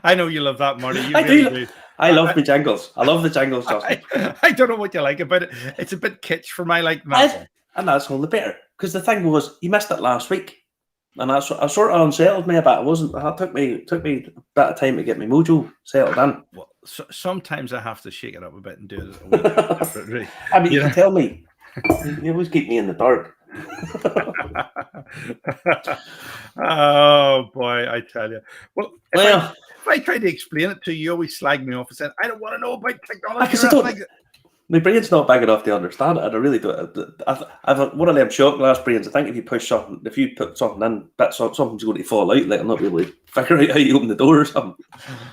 I know you love that, Marty. You I really do. do. I love the jingles. I love the jingles, Justin. I don't know what you like about it. It's a bit kitsch for my liking. And that's all the better. Because the thing was, you missed it last week. And I sort of unsettled me a bit. It took me a bit of time to get my mojo settled in. Well, sometimes I have to shake it up a bit and do it a wee bit differently. I mean, you can tell me. You always keep me in the dark. Oh boy, I tell you. Well, if I try to explain it to you, you always slag me off and say, "I don't want to know about technology." My brain's not big enough to understand it, and I really don't. I've one of them shot glass brains. I think if you put something in, something's going to fall out. Like I'm not able to figure out how you open the door or something.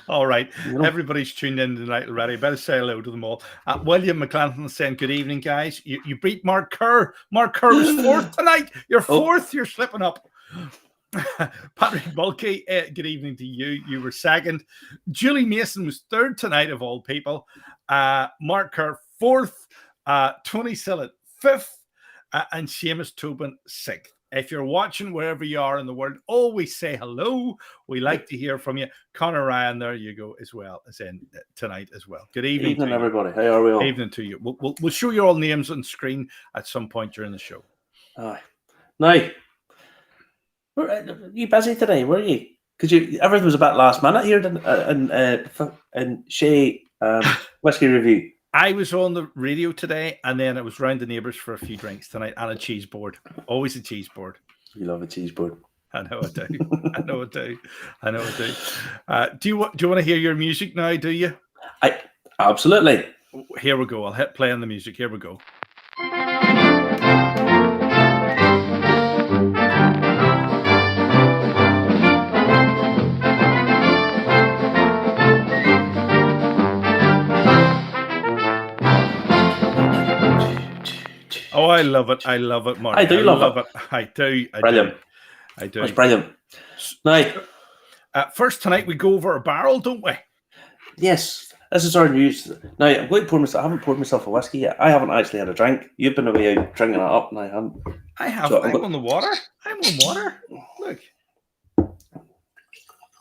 All right, everybody's tuned in tonight already. Better say hello to them all. William McClanahan saying, "Good evening, guys. You beat Mark Kerr. Mark Kerr was fourth tonight. You're fourth. You're slipping up." Patrick Bulkey, good evening to you. You were second. Julie Mason was third tonight, of all people. Mark Kerr fourth, Tony Sillett fifth, and Seamus Tobin sixth. If you're watching wherever you are in the world, always say hello. We like to hear from you. Connor Ryan, there you go, as well as in tonight as well. Good evening, everybody. How are we all? Evening to you. We'll show you all names on screen at some point during the show. Now, are you busy today? Were you? Because everything was a bit last minute here in Shea Whiskey Review. I was on the radio today, and then it was round the neighbours for a few drinks tonight and a cheese board. Always a cheese board. You love a cheese board. I know I do. Do you want to hear your music now? Do you? Absolutely. Here we go. I'll hit play on the music. Here we go. Oh, I love it. I love it, Mark. I do love it. I do. Brilliant. I do. That's brilliant. Now, first tonight we go over a barrel, don't we? Yes. This is our news. Now, I'm going to pour myself. I haven't poured myself a whiskey yet. I haven't actually had a drink. You've been away out drinking it up, and I haven't. I have. So I'm on the water. I'm on water. Look.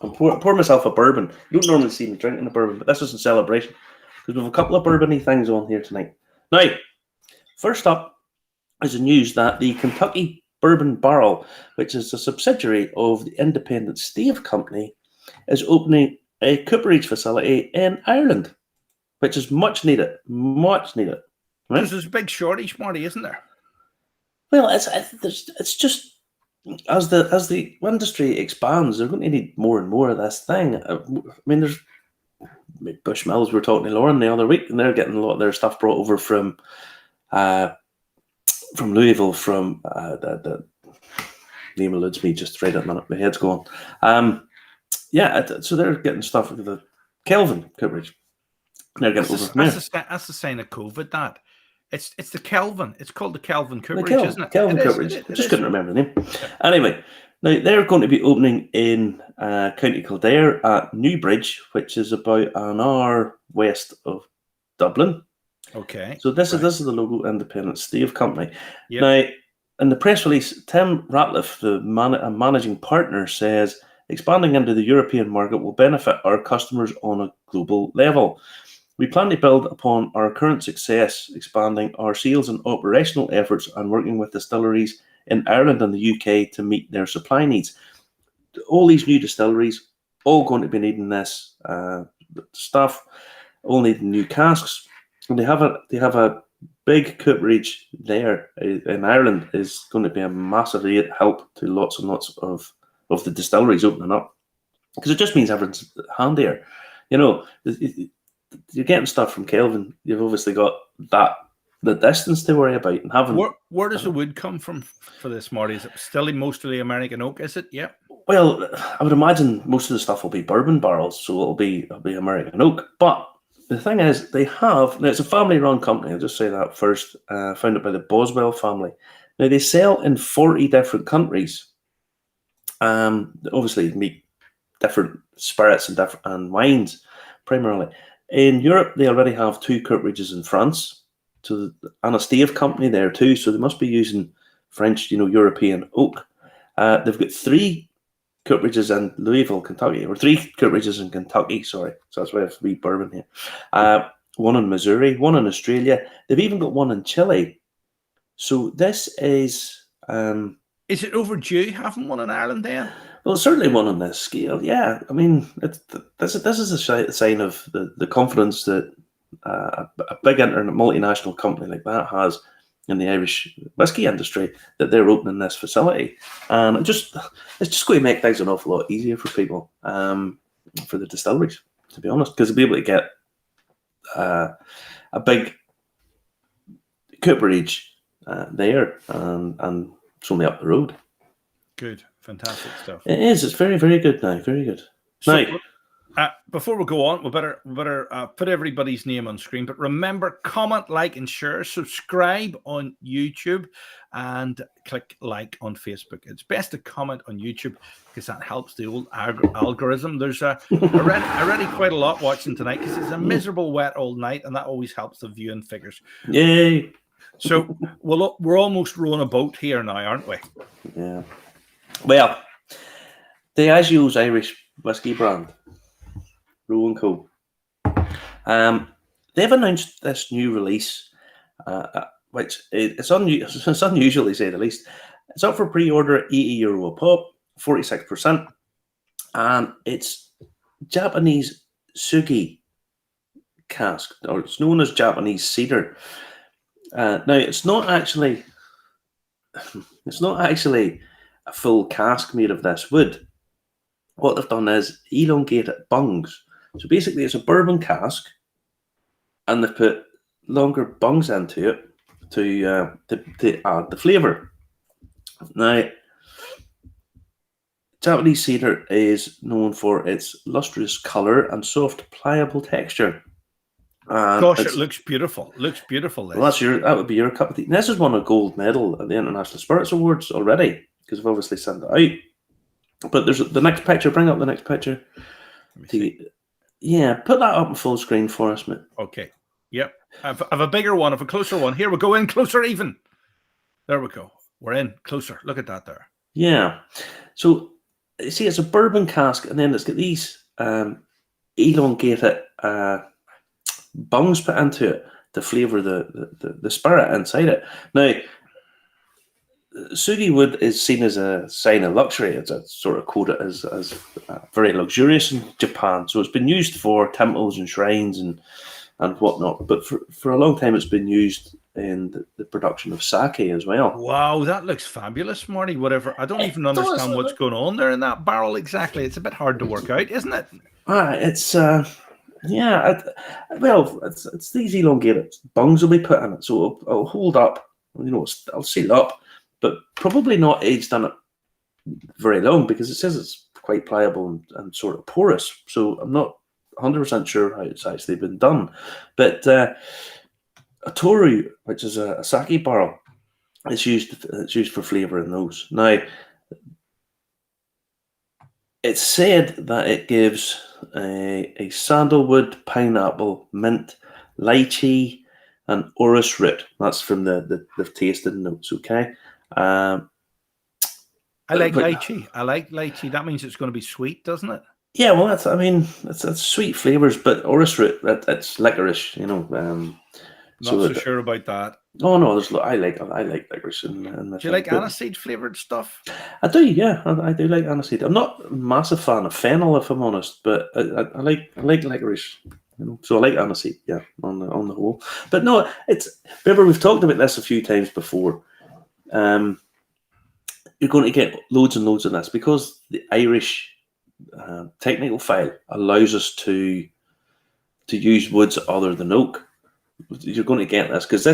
I'm pour myself a bourbon. You don't normally see me drinking a bourbon, but this is in celebration because we have a couple of bourbony things on here tonight. Now, first up is the news that the Kentucky Bourbon Barrel, which is a subsidiary of the independent Stave Company, is opening a cooperage facility in Ireland, which is much needed. Much needed. Right? Because there's a big shortage, Marty, isn't there? Well, it's just as the industry expands, they're going to need more and more of this thing. I mean, there's Bushmills. We were talking to Lauren the other week, and they're getting a lot of their stuff brought over from Louisville, from the name eludes me just right at the minute. My head's going. So they're getting stuff with the Kelvin coverage. They're getting over from there. That's the sign of COVID. That it's the Kelvin. It's called the Kelvin coverage, isn't it? Kelvin coverage. I just couldn't remember the name. Anyway, now they're going to be opening in County Kildare at Newbridge, which is about an hour west of Dublin. Okay. So this is the local independent Stave Company. Yep. Now, in the press release, Tim Ratliff, the managing partner, says expanding into the European market will benefit our customers on a global level. We plan to build upon our current success, expanding our sales and operational efforts and working with distilleries in Ireland and the UK to meet their supply needs. All these new distilleries, all going to be needing this stuff, all needing new casks. And they have a big cooperage there in Ireland is going to be a massive help to lots and lots of the distilleries opening up, because it just means everyone's handier. You know, you're getting stuff from Kelvin. You've obviously got the distance to worry about, and having. Where does the wood come from for this, Marty? Is it still mostly American oak? Is it? Yeah. Well, I would imagine most of the stuff will be bourbon barrels, so it'll be American oak, but. The thing is, now it's a family-run company. I'll just say that first. Founded by the Boswell family. Now they sell in 40 different countries. Obviously, meet different spirits and wines, primarily. In Europe, they already have 2 cooperages in France, and a Stave Company there too. So they must be using French, European oak. They've got 3 cooperages in Louisville, Kentucky, or 3 cooperages in Kentucky, sorry. So that's why I have 3 bourbon here. One in Missouri, one in Australia. They've even got one in Chile. So this is... is it overdue having one in Ireland then? Well, certainly one on this scale, yeah. I mean, this is a sign of the confidence that a big multinational company like that has in the Irish whiskey industry, that they're opening this facility. And it's just going to make things an awful lot easier for people, for the distilleries, to be honest, because they'll be able to get a big cooperage there, and it's only up the road. Good, fantastic stuff. It is. It's very, very good now. Very good. So, now, before we go on, we better put everybody's name on screen. But remember, comment, like, and share. Subscribe on YouTube and click like on Facebook. It's best to comment on YouTube because that helps the old algorithm. There's already quite a lot watching tonight because it's a miserable wet old night, and that always helps the viewing figures. Yay! So we're almost rowing a boat here now, aren't we? Yeah. Well, the Diageo's Irish whiskey brand, Roe & Co. They've announced this new release, which it's unusual, to say the least. It's up for pre-order, €80 a pop, 46%, and it's Japanese sugi cask, or it's known as Japanese cedar. Now, it's not actually a full cask made of this wood. What they've done is elongated bungs. So basically, it's a bourbon cask, and they've put longer bungs into it to add the flavour. Now, Japanese cedar is known for its lustrous colour and soft, pliable texture. Gosh, it looks beautiful. Looks beautiful. Well, that would be your cup of tea. This has won a gold medal at the International Spirits Awards already, because we've obviously sent it out. But there's the next picture. Bring up the next picture. Yeah, put that up on full screen for us, mate. Okay. Yep. I have a bigger one, I have a closer one. Here we go in closer even. There we go. We're in closer. Look at that there. Yeah. So, you see, it's a bourbon cask, and then it's got these elongated bungs put into it to flavour the spirit inside it. Now, sugi wood is seen as a sign of luxury. It's a sort of quoted as very luxurious in Japan. So it's been used for temples and shrines and whatnot. But for a long time, it's been used in the production of sake as well. Wow, that looks fabulous, Marty. Whatever. I don't even understand what's going on there in that barrel exactly. It's a bit hard to work out, isn't it? It's it's these elongated bungs will be put in it, so it'll hold up. I'll seal up, but probably not aged on it very long, because it says it's quite pliable and sort of porous. So I'm not 100% sure how it's actually been done. But a toru, which is a sake barrel, it's used for flavouring those. Now, it's said that it gives a sandalwood, pineapple, mint, lychee, and orris root. That's from the tasting notes. Okay. I like lychee. I like lychee. That means it's going to be sweet, doesn't it? Yeah. Well, it's sweet flavors, but orris root, it's licorice. Not so sure about that. Oh no, I like licorice. Do you like aniseed flavored stuff? I do, yeah. I do like aniseed. I'm not a massive fan of fennel, if I'm honest, but I like licorice. So I like aniseed, yeah, on the whole. But no, remember, we've talked about this a few times before. You're going to get loads and loads of this because the Irish technical file allows us to use woods other than oak. You're going to get this because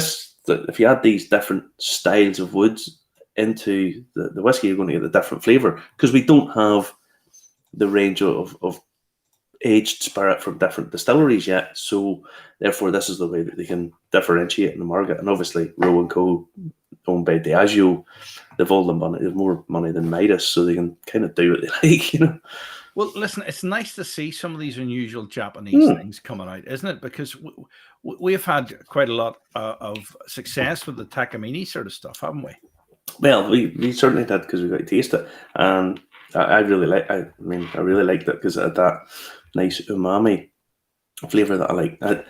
if you add these different styles of woods into the whiskey, you're going to get a different flavour, because we don't have the range of aged spirit from different distilleries yet. So therefore, this is the way that they can differentiate in the market. And obviously, Roe & Co, owned by Diageo, they've all the money. They've more money than Midas, so they can kind of do what they like, Well, listen, it's nice to see some of these unusual Japanese things coming out, isn't it? Because we've had quite a lot of success with the Takamine sort of stuff, haven't we? Well, we certainly did, because we got to taste it. And I really like. I really liked it because it had that nice umami flavor that I like. I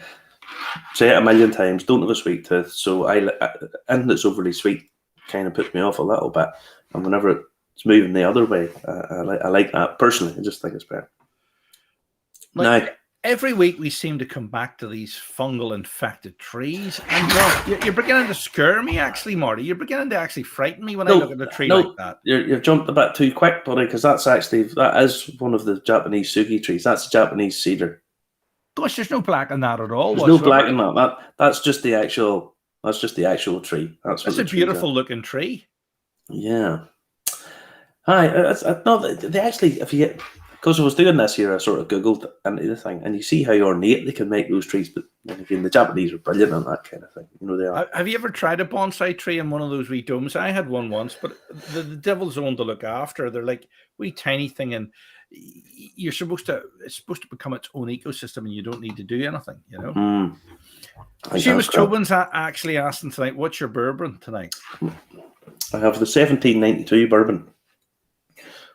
say it a million times. Don't have a sweet tooth, so anything that's overly sweet kind of puts me off a little bit. And whenever it's moving the other way, I like that personally. I just think it's better. Like, now, every week we seem to come back to these fungal infected trees, and you're beginning to scare me, actually, Marty. You're beginning to actually frighten me when I look at a tree like that. You've jumped a bit too quick, buddy, because that is one of the Japanese sugi trees. That's a Japanese cedar. Gosh, there's no black in that at all. There's no black in that. That's just the actual. That's just the actual tree. That's a beautiful looking tree. Yeah. Hi. No, they actually, if you get. Because I was doing this here, I sort of Googled into the thing, and you see how ornate they can make those trees. But then again, the Japanese are brilliant on that kind of thing. You know they are. Have you ever tried a bonsai tree in one of those wee domes? I had one once, but the devil's own to look after. They're like wee tiny thing, and it's supposed to become its own ecosystem, and you don't need to do anything. You know. Seamus Tobin's actually asking tonight, "What's your bourbon tonight?" I have the 1792 bourbon,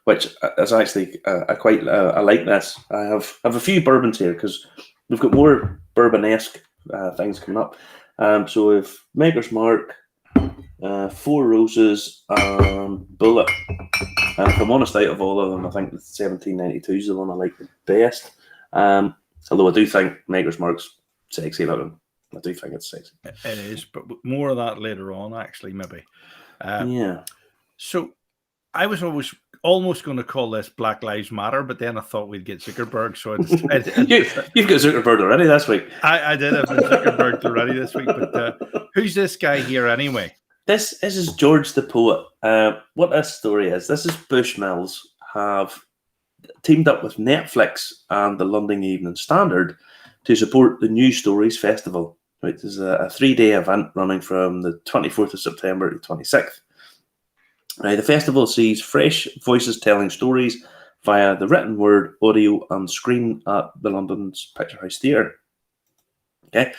which is actually I like this. I have a few bourbons here because we've got more bourbon-esque things coming up. So if Maker's Mark, Four Roses, Bullet, and if I'm honest, out of all of them, I think the 1792 is the one I like the best. Although I do think Maker's Mark's sexy looking. I do think it's sexy. It is, but more of that later on, actually, maybe. Yeah. So I was almost going to call this Black Lives Matter, but then I thought we'd get Zuckerberg, so I decided. You've got Zuckerberg already this week. I did have Zuckerberg already this week, but who's this guy here anyway? This is George the Poet. What this story is, this is Bushmills have teamed up with Netflix and the London Evening Standard to support the New Stories Festival, which is a 3-day event running from the 24th of September to 26th. The festival sees fresh voices telling stories via the written word, audio, and screen at the London's Picture House Theatre. Okay,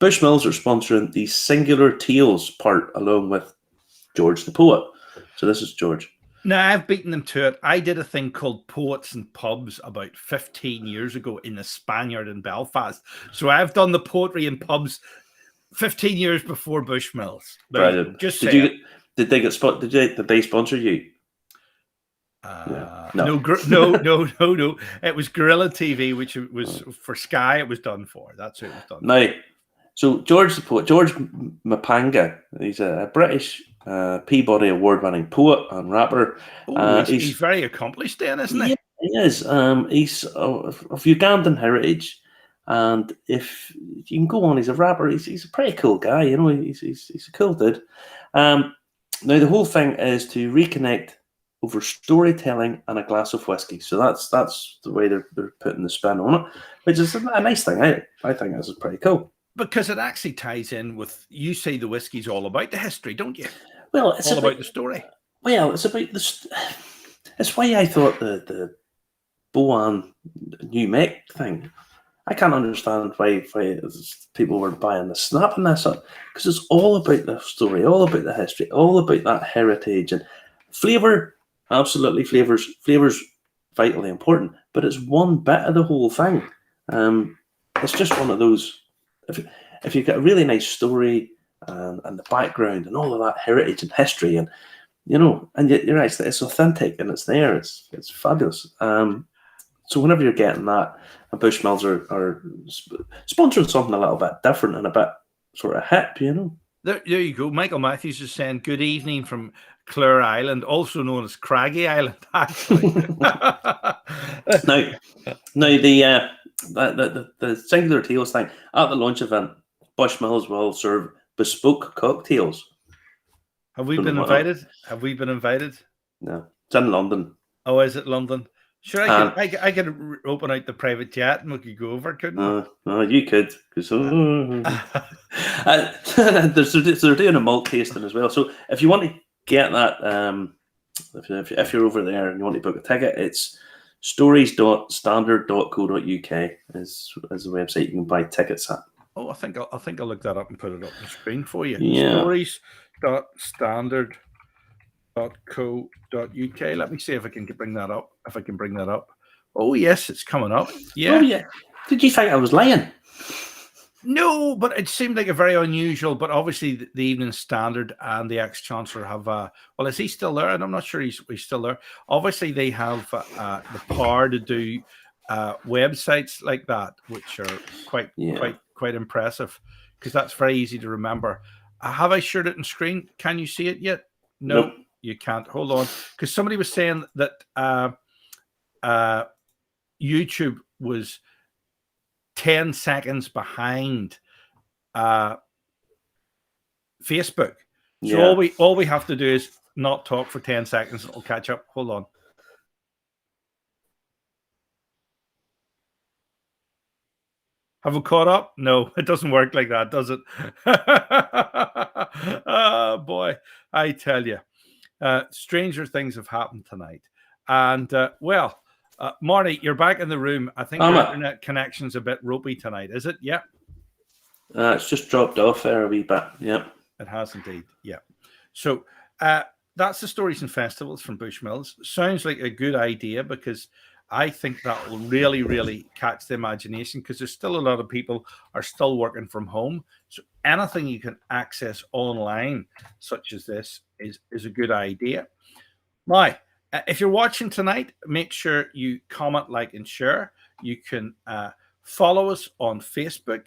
Bushmills are sponsoring the Singular Tales part along with George the Poet. So this is George. Now, I've beaten them to it. I did a thing called Poets and Pubs about 15 years ago in the Spaniard in Belfast. So I've done the poetry in pubs 15 years before Bushmills. Brilliant. Just did they sponsor you? No. It was Guerrilla TV, which was for Sky. It was done for. That's who it was done. Now, so George the Poet, George Mapanga, he's a British Peabody Award-winning poet and rapper. He's very accomplished, then, isn't he? Yeah, he is. He's of Ugandan heritage, and if you can go on, he's a rapper. He's a pretty cool guy. You know, he's a cool dude. Now, the whole thing is to reconnect over storytelling and a glass of whiskey. So that's the way they're putting the spin on it, which is a nice thing. I think this is pretty cool. Because it actually ties in with, you say the whiskey's all about the history, don't you? Well, it's all about the story. Well, it's about this. It's why I thought the Boan New Mech thing. I can't understand why people were buying this, snapping this up, because it's all about the story, all about the history, all about that heritage and flavor. Absolutely, flavors vitally important, but it's one bit of the whole thing. It's just one of those. If you've got a really nice story and the background and all of that heritage and history, and and you're right, it's authentic and it's there. It's fabulous. So whenever you're getting that, and Bushmills are sponsoring something a little bit different and a bit sort of hip, There you go. Michael Matthews is saying good evening from Clare Island, also known as Craggy Island, actually. now the Singular Tales thing at the launch event, Bushmills will serve bespoke cocktails. Have we been invited? Have we been invited? No, it's in London. Oh, is it London? Sure, I could open out the private jet and we could go over, couldn't we? No, you could, because they're doing a malt tasting as well. So if you want to get that, if you're over there and you want to book a ticket, it's stories.standard.co.uk is the website you can buy tickets at. Oh, I think I'll look that up and put it up on the screen for you. Yeah. Stories.standard. Let me see if I can bring that up. Oh, yes, it's coming up. Yeah. Oh, yeah. Did you think I was lying? No, but it seemed like a very unusual. But obviously, the Evening Standard and the ex-chancellor have. Well, is he still there? And I'm not sure he's still there. Obviously, they have the power to do websites like that, which are quite impressive, because that's very easy to remember. Have I shared it on screen? Can you see it yet? No, Nope. You can't. Hold on, because somebody was saying that YouTube was 10 seconds behind Facebook. So all we have to do is not talk for 10 seconds and it'll catch up. Hold on. Have we caught up? No, it doesn't work like that, does it? Oh, boy, I tell you. Stranger things have happened tonight. And, Marty, you're back in the room. I think your internet connection's a bit ropey tonight, is it? Yeah. It's just dropped off there a wee bit. Yeah. It has indeed. Yeah. So that's the Stories and Festivals from Bushmills. Sounds like a good idea, because I think that will really, really catch the imagination, because there's still a lot of people are still working from home. So anything you can access online, such as this, is a good idea. Now, if you're watching tonight, make sure you comment, like, and share. You can follow us on Facebook,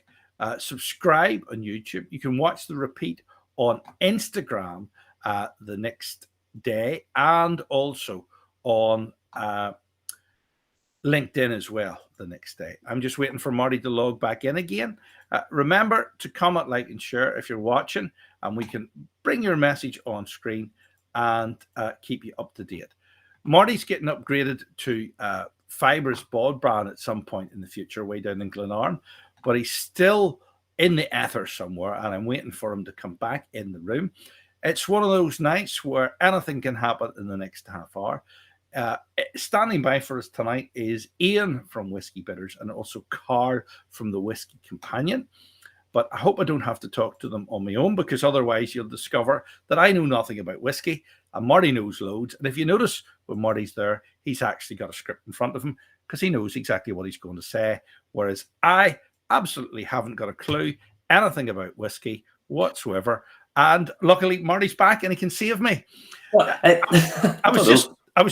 subscribe on YouTube. You can watch the repeat on Instagram the next day, and also on LinkedIn as well the next day. I'm just waiting for Marty to log back in again. Remember to comment, like, and share if you're watching, and we can bring your message on screen and keep you up to date. Marty's getting upgraded to Fibrous broadband at some point in the future, way down in Glenarm, but he's still in the ether somewhere, and I'm waiting for him to come back in the room. It's one of those nights where anything can happen in the next half hour. Standing by for us tonight is Ian from Whiskey Bitters, and also Carl from the Whiskey Companion. But I hope I don't have to talk to them on my own, because otherwise you'll discover that I know nothing about whiskey and Marty knows loads. And if you notice, when Marty's there, he's actually got a script in front of him, because he knows exactly what he's going to say, whereas I absolutely haven't got a clue anything about whiskey whatsoever. And luckily, Marty's back and he can save me. Well, I was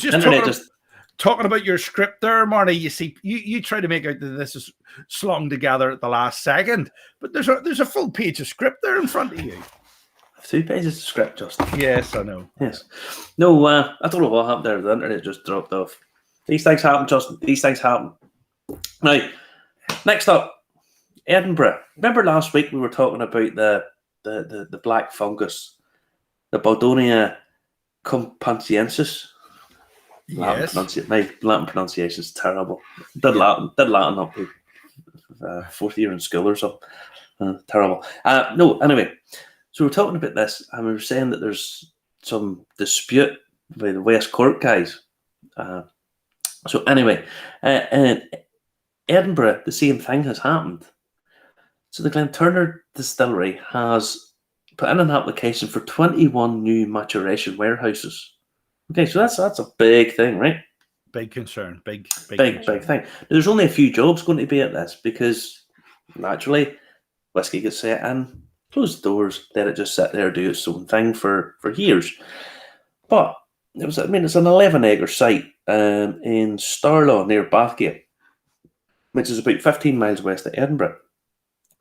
just talking about your script there, Marty. You see, you try to make out that this is slung together at the last second, but there's a full page of script there in front of you. 2 pages of script, Justin. Yes, I know. Yes. No, I don't know what happened there. The internet just dropped off. These things happen, Justin. These things happen. Now, next up, Edinburgh. Remember last week we were talking about the Black Fungus, the Baudonia compansiensis. Yes. My Latin pronunciation is terrible. Did Latin up to 4th year in school or something. Terrible. No, anyway. So we're talking about this, and we were saying that there's some dispute by the West Cork guys. So anyway, in Edinburgh, the same thing has happened. So the Glenturner Distillery has put in an application for 21 new maturation warehouses. Okay, so that's a big thing, right? Big concern. Big thing. There's only a few jobs going to be at this, because naturally, whiskey gets set in, close the doors, let it just sit there, do its own thing for years. But it's an 11-acre site in Starlaw near Bathgate, which is about 15 miles west of Edinburgh.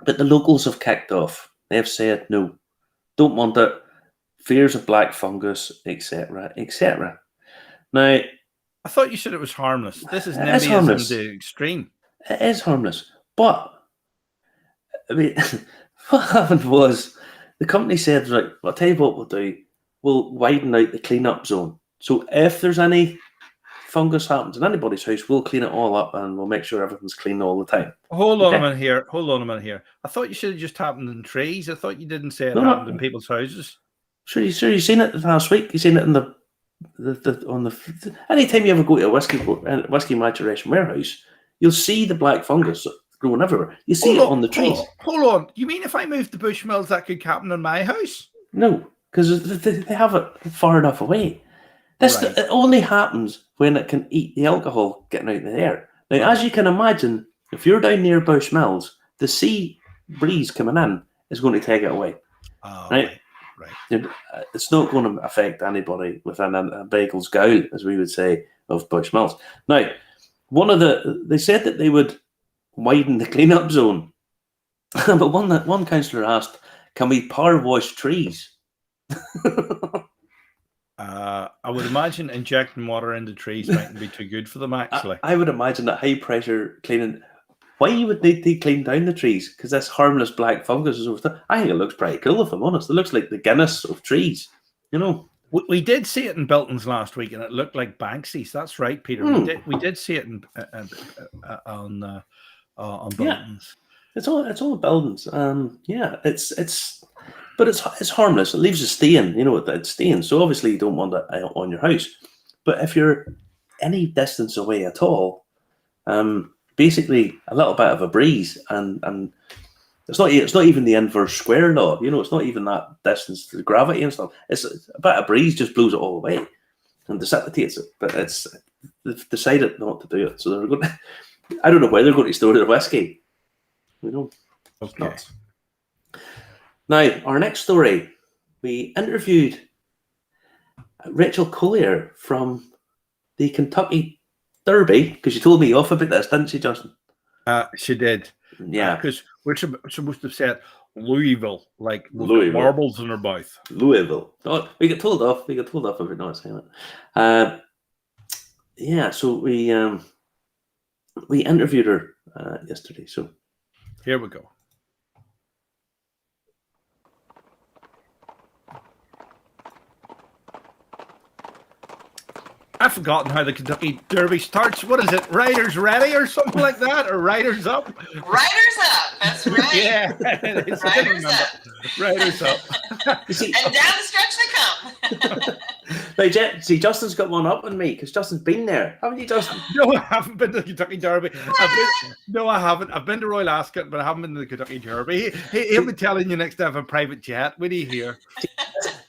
But the locals have kicked off. They've said no, don't want it. Fears of black fungus, etc., etc. Now, I thought you said it was harmless. This is harmless. The extreme. It is harmless, but I mean, what happened was the company said, right, well, I'll tell you what we'll do. We'll widen out the clean-up zone. So if there's any fungus happens in anybody's house, we'll clean it all up and we'll make sure everything's clean all the time. Hold on a minute here. I thought you said it just happened in trees. I thought you didn't say it happened in people's houses. Sure, you seen it last week. You seen it in the anytime you ever go to a whiskey maturation warehouse, you'll see the black fungus growing everywhere. You see it on the trees. Hold on. You mean if I moved to Bushmills, that could happen in my house? No, because they have it far enough away. It only happens when it can eat the alcohol getting out of the air. Now, as you can imagine, if you're down near Bushmills, the sea breeze coming in is going to take it away. Right. It's not going to affect anybody within a bagel's gowl, as we would say, of Bushmills. Now, they said that they would widen the cleanup zone, but one councillor asked, "Can we power wash trees?" I would imagine injecting water into trees mightn't be too good for them, actually. I would imagine that high pressure cleaning. Why you would need to clean down the trees? Because that's harmless black fungus. I think it looks pretty cool, if I'm honest. It looks like the Guinness of trees, you know. We did see it in Bilton's last week, and it looked like Banksy's. That's right, Peter. We did see it on Bilton's. It's all buildings. But it's harmless. It leaves a stain, you know, it's stains. So obviously you don't want it on your house. But if you're any distance away at all, basically a little bit of a breeze, and it's not even the inverse square law. You know, it's not even that distance to gravity and stuff. It's a bit of breeze just blows it all away and dissipates it. But they've decided not to do it. So they're going. I don't know where they're going to store their whiskey. You know. Okay. Now, our next story, we interviewed Rachel Collier from the Kentucky Derby, because you told me off about this, didn't she, Justin? She did. Yeah. Because we're supposed to have said Louisville, like Louisville. Marbles in her mouth. Louisville. Oh, we got told off. We got told off if we're not saying it. So we interviewed her yesterday. So here we go. I've forgotten how the Kentucky Derby starts. What is it? Riders ready or something like that? Or riders up? Riders up. That's right. Yeah. Riders up. Riders up. And down the stretch they come. Now, see, Justin's got one up on me because Justin's been there. Haven't you, Justin? No, I haven't been to the Kentucky Derby. I haven't. I've been to Royal Ascot, but I haven't been to the Kentucky Derby. He'll be telling you next to have a private jet. What do you hear?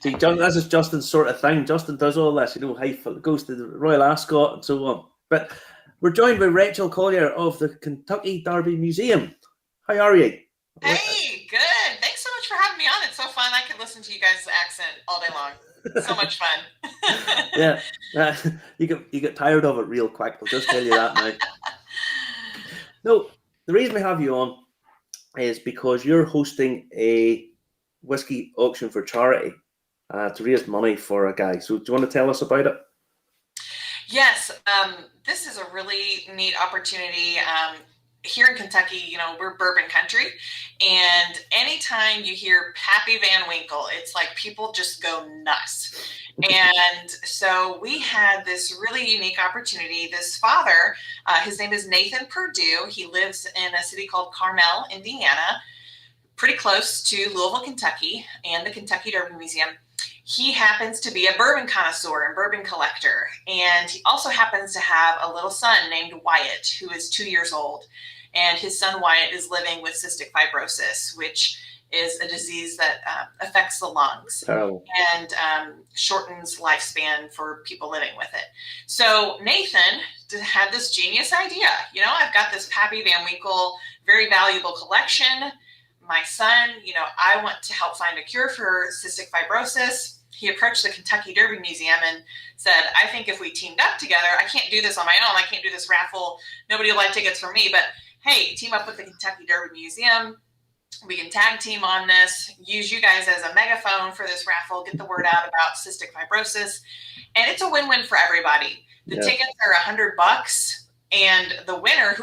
See, this is Justin's sort of thing. Justin does all this, you know, goes to the Royal Ascot and so on. But we're joined by Rachel Collier of the Kentucky Derby Museum. How are you? Hey, good. Thanks so much for having me on. It's so fun. I could listen to you guys' accent all day long. So much fun. Yeah, you get tired of it real quick. I'll just tell you that now. No, the reason we have you on is because you're hosting a whiskey auction for charity to raise money for a guy. So do you want to tell us about it? Yes, this is a really neat opportunity. Here in Kentucky, you know, we're bourbon country, and anytime you hear Pappy Van Winkle, it's like people just go nuts. And so we had this really unique opportunity. This father, his name is Nathan Perdue. He lives in a city called Carmel, Indiana, pretty close to Louisville, Kentucky, and the Kentucky Derby Museum. He happens to be a bourbon connoisseur and bourbon collector. And he also happens to have a little son named Wyatt, who is 2 years old. And his son Wyatt is living with cystic fibrosis, which is a disease that affects the lungs and shortens lifespan for people living with it. So Nathan had this genius idea. You know, I've got this Pappy Van Winkle, very valuable collection. My son, you know, I want to help find a cure for cystic fibrosis. He approached the Kentucky Derby Museum and said, I think if we teamed up together, I can't do this on my own. I can't do this raffle. Nobody will buy tickets for me. But hey, team up with the Kentucky Derby Museum. We can tag team on this, use you guys as a megaphone for this raffle, get the word out about cystic fibrosis. And it's a win-win for everybody. The tickets are $100. And the winner,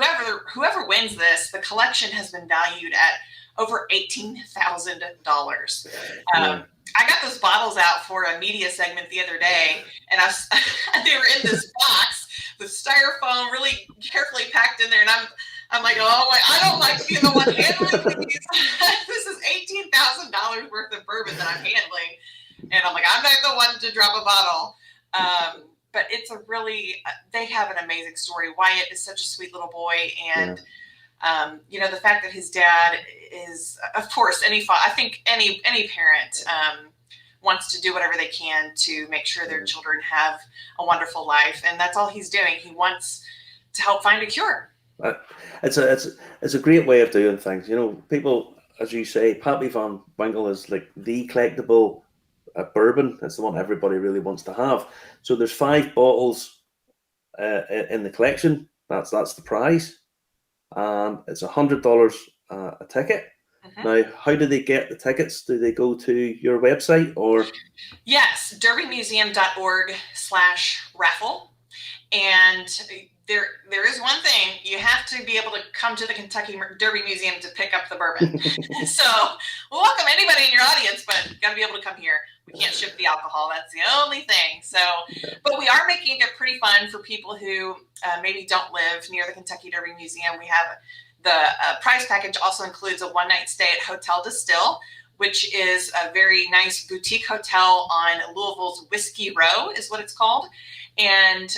whoever wins this, the collection has been valued at over $18,000. I got those bottles out for a media segment the other day, and they were in this box with styrofoam, really carefully packed in there. And I'm like, oh, I don't like being the one handling these. This is $18,000 worth of bourbon that I'm handling, and I'm like, I'm not the one to drop a bottle. But it's a really, they have an amazing story. Wyatt is such a sweet little boy, and you know, the fact that his dad is, of course, I think any parent wants to do whatever they can to make sure their children have a wonderful life. And that's all he's doing. He wants to help find a cure. It's a great way of doing things. People, as you say, Pappy Van Winkle is like the collectible bourbon. It's the one everybody really wants to have. So there's 5 bottles in the collection. That's the prize, and it's $100 a ticket. Now, how do they get the tickets? Do they go to your website or? Yes, derbymuseum.org/raffle. And there is one thing: you have to be able to come to the Kentucky Derby Museum to pick up the bourbon. So we'll welcome anybody in your audience, but you got to be able to come here. We can't ship the alcohol. That's the only thing. So, but we are making it pretty fun for people who maybe don't live near the Kentucky Derby Museum. We have the prize package also includes a one-night stay at Hotel Distill, which is a very nice boutique hotel on Louisville's Whiskey Row is what it's called. And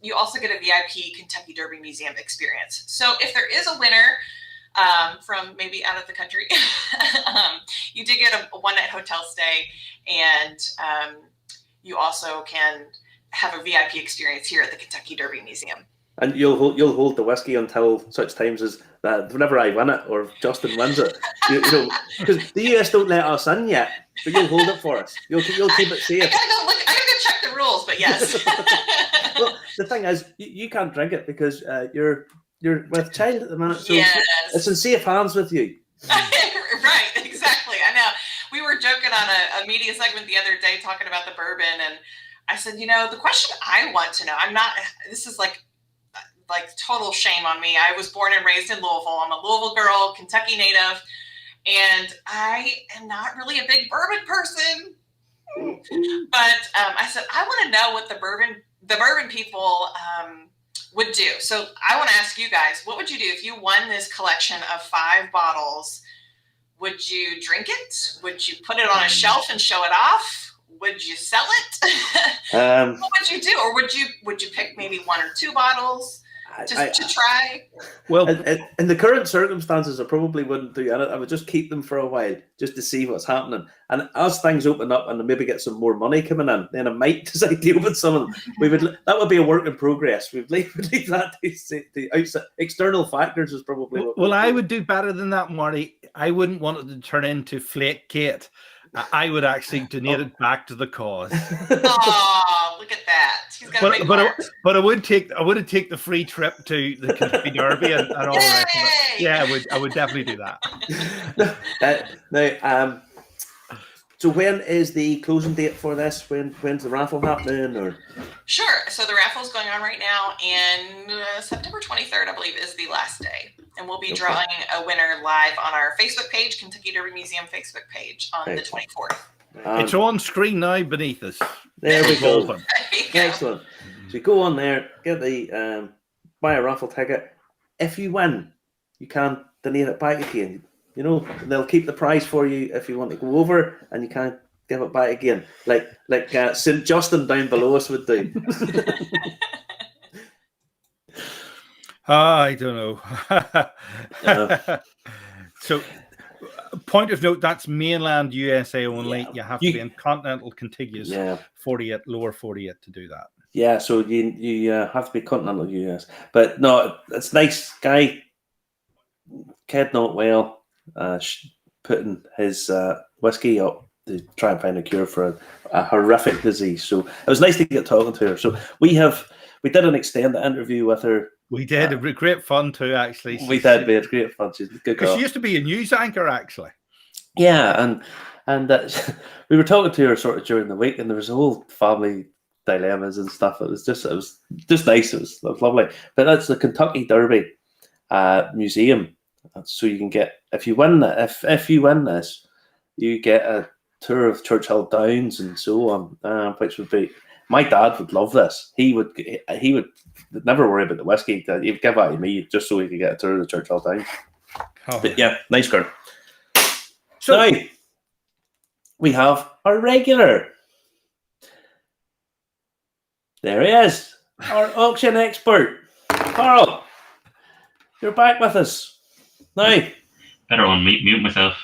you also get a VIP Kentucky Derby Museum experience. So if there is a winner from maybe out of the country, you do get a one-night hotel stay, and you also can have a VIP experience here at the Kentucky Derby Museum. And you'll hold the whiskey until such times as that whenever I win it or Justin wins it, because the US don't let us in yet, but you'll hold it for us. You'll keep it safe. I gotta go check the rules, but yes. Well, the thing is, you can't drink it because you're with child at the minute, so yes. It's in safe hands with you. Right, exactly. I know. We were joking on a media segment the other day talking about the bourbon, and I said, the question I want to know, this is like total shame on me. I was born and raised in Louisville. I'm a Louisville girl, Kentucky native, and I am not really a big bourbon person. But I said, I want to know what the bourbon people would do. So I want to ask you guys, what would you do if you won this collection of 5 bottles? Would you drink it? Would you put it on a shelf and show it off? Would you sell it? What would you do? Or would you pick maybe 1 or 2 bottles to try? Well, in the current circumstances, I probably wouldn't do it. I would just keep them for a while just to see what's happening. And as things open up and maybe get some more money coming in, then I might decide to open some of them. That would be a work in progress. We'd leave that to outside external factors is probably what. Well, I would do better than that, Marty. I wouldn't want it to turn into Flake Kate. I would actually donate it back to the cause. Oh, look at that! He's got a big heart. But I would take the free trip to the Kentucky Derby and all the rest of it. Yeah, I would definitely do that. Now, so when is the closing date for this? When's the raffle happening? Or sure. So the raffle is going on right now, and September 23rd, I believe, is the last day. And we'll be drawing a winner live on our Facebook page, Kentucky Derby Museum Facebook page, on the 24th. It's on screen now beneath us. There we go. Excellent. So you go on there, get the buy a raffle ticket. If you win, you can donate it back again. They'll keep the prize for you if you want to go over, and you can't give it back again, like St. Justin down below us would do. I don't know. So, point of note, that's mainland USA only. Yeah. You have to be in continental contiguous 48, lower 48 to do that. Yeah, so you have to be continental US. But no, it's nice. Guy, kid not well, putting his whiskey up to try and find a cure for a horrific disease. So it was nice to get talking to her. So we did an extended interview with her. We did. It was great fun too, actually. We did. We had great fun. She's a good girl. She used to be a news anchor, actually. Yeah, and we were talking to her sort of during the week, and there was a whole family dilemmas and stuff. It was just nice. It was lovely. But that's the Kentucky Derby Museum. So you can get, if you win this, you get a tour of Churchill Downs and so on, which would be. My dad would love this. He would never worry about the whiskey. He'd give that to me just so he could get a tour of the Churchill Downs. Oh. But yeah, nice girl. So now we have our regular. There he is, our auction expert, Carl. You're back with us now. Better unmute myself.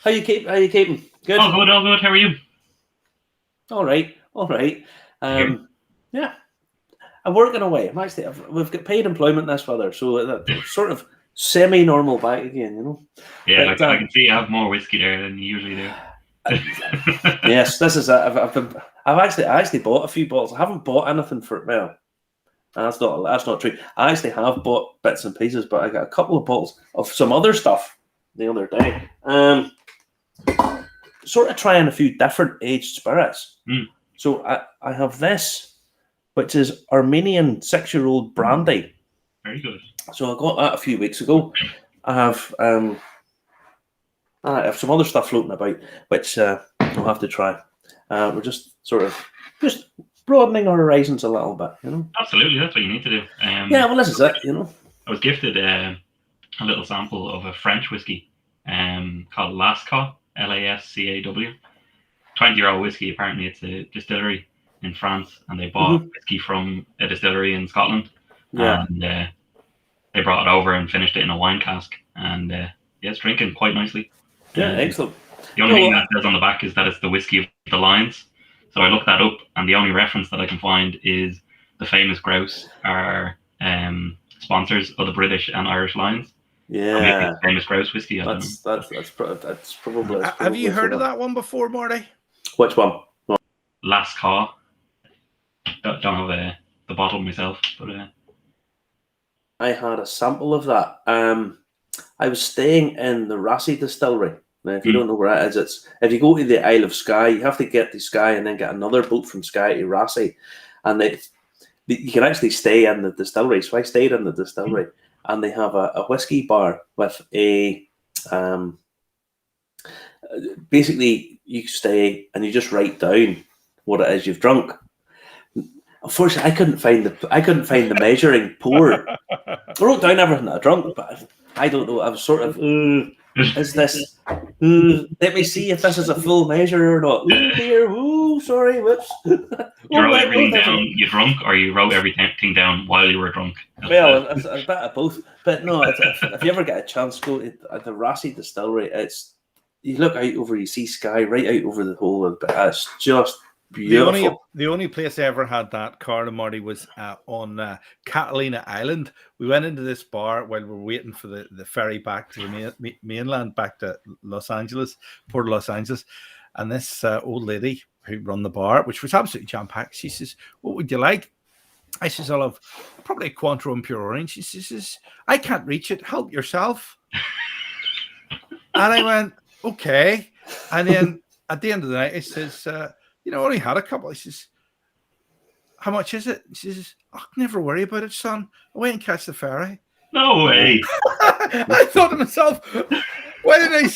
How you keeping? Good. All good. How are you? All right. Yeah. I'm working away. We've got paid employment this weather, so sort of semi-normal back again, you know. Yeah, but, I can see you have more whiskey there than you usually do. Yes, this is. I actually bought a few bottles. I haven't bought anything for well. That's not true. I actually have bought bits and pieces, but I got a couple of bottles of some other stuff the other day. Sort of trying a few different aged spirits. So I have this, which is Armenian 6-year-old brandy. Very good. So I got that a few weeks ago. I have some other stuff floating about, which I'll have to try. We're just broadening our horizons a little bit, you know. Absolutely, that's what you need to do. Yeah, well, this is it, you know. I was gifted a little sample of a French whiskey called Lascaux, Lascaw. 20-year-old whiskey. Apparently, it's a distillery in France, and they bought whiskey from a distillery in Scotland. Yeah. And they brought it over and finished it in a wine cask, and it's drinking quite nicely. Yeah, excellent. The only thing that says on the back is that it's the whiskey of the Lions. So I looked that up, and the only reference that I can find is the famous grouse are sponsors of the British and Irish Lions. Yeah, famous grouse whiskey. That's probably. Have you heard of that one before, Marty? Which one? Lascaux. Don't have the bottle myself, but I had a sample of that. I was staying in the Rassi distillery. Now, if you don't know where that is, if you go to the Isle of Skye, you have to get to Skye and then get another boat from Skye to Rassi, and you can actually stay in the distillery. So I stayed in the distillery, and they have a whiskey bar with a basically you stay and you just write down what it is you've drunk. Unfortunately, I couldn't find the measuring pour. I wrote down everything that I drunk, but I don't know. I was sort of, is this? Let me see if this is a full measure or not. Dear, sorry, whoops. You wrote everything down. You drunk, or you wrote everything down while you were drunk? Well, it's a bit of both. But no, if you ever get a chance, go to the Rassi distillery. You look out over, you see Skye right out over the whole, but it's just beautiful. The only place I ever had that, Carl and Marty, was on Catalina Island. We went into this bar while we were waiting for the ferry back to the mainland, back to Port of Los Angeles. And this old lady who run the bar, which was absolutely jam-packed, she says, "What would you like?" I says, "I'll have probably a Cointreau and pure orange." She says, "I can't reach it. Help yourself." And I went, "Okay." And then at the end of the night, I says, I only had a couple. He says, "How much is it?" She says, "Oh, never worry about it, son. I'll wait and catch the ferry." No way. I thought to myself, why did I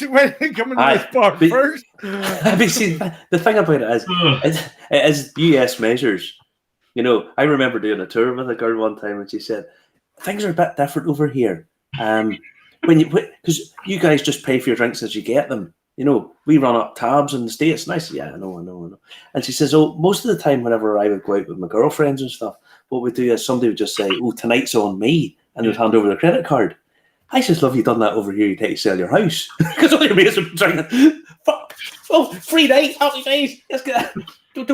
come into this bar first? Have you seen the thing about it is US measures. You know, I remember doing a tour with a girl one time, and she said, "Things are a bit different over here. Because you guys just pay for your drinks as you get them. You know, we run up tabs in the States." Nice, yeah, I know. And she says, "Oh, most of the time, whenever I would go out with my girlfriends and stuff, what we do is somebody would just say, 'Oh, tonight's on me,' and they'd hand over the credit card." I just love you done that over here. You take to sell your house because all your mates are drinking. Fuck! Oh, free night, happy days. Let's get. You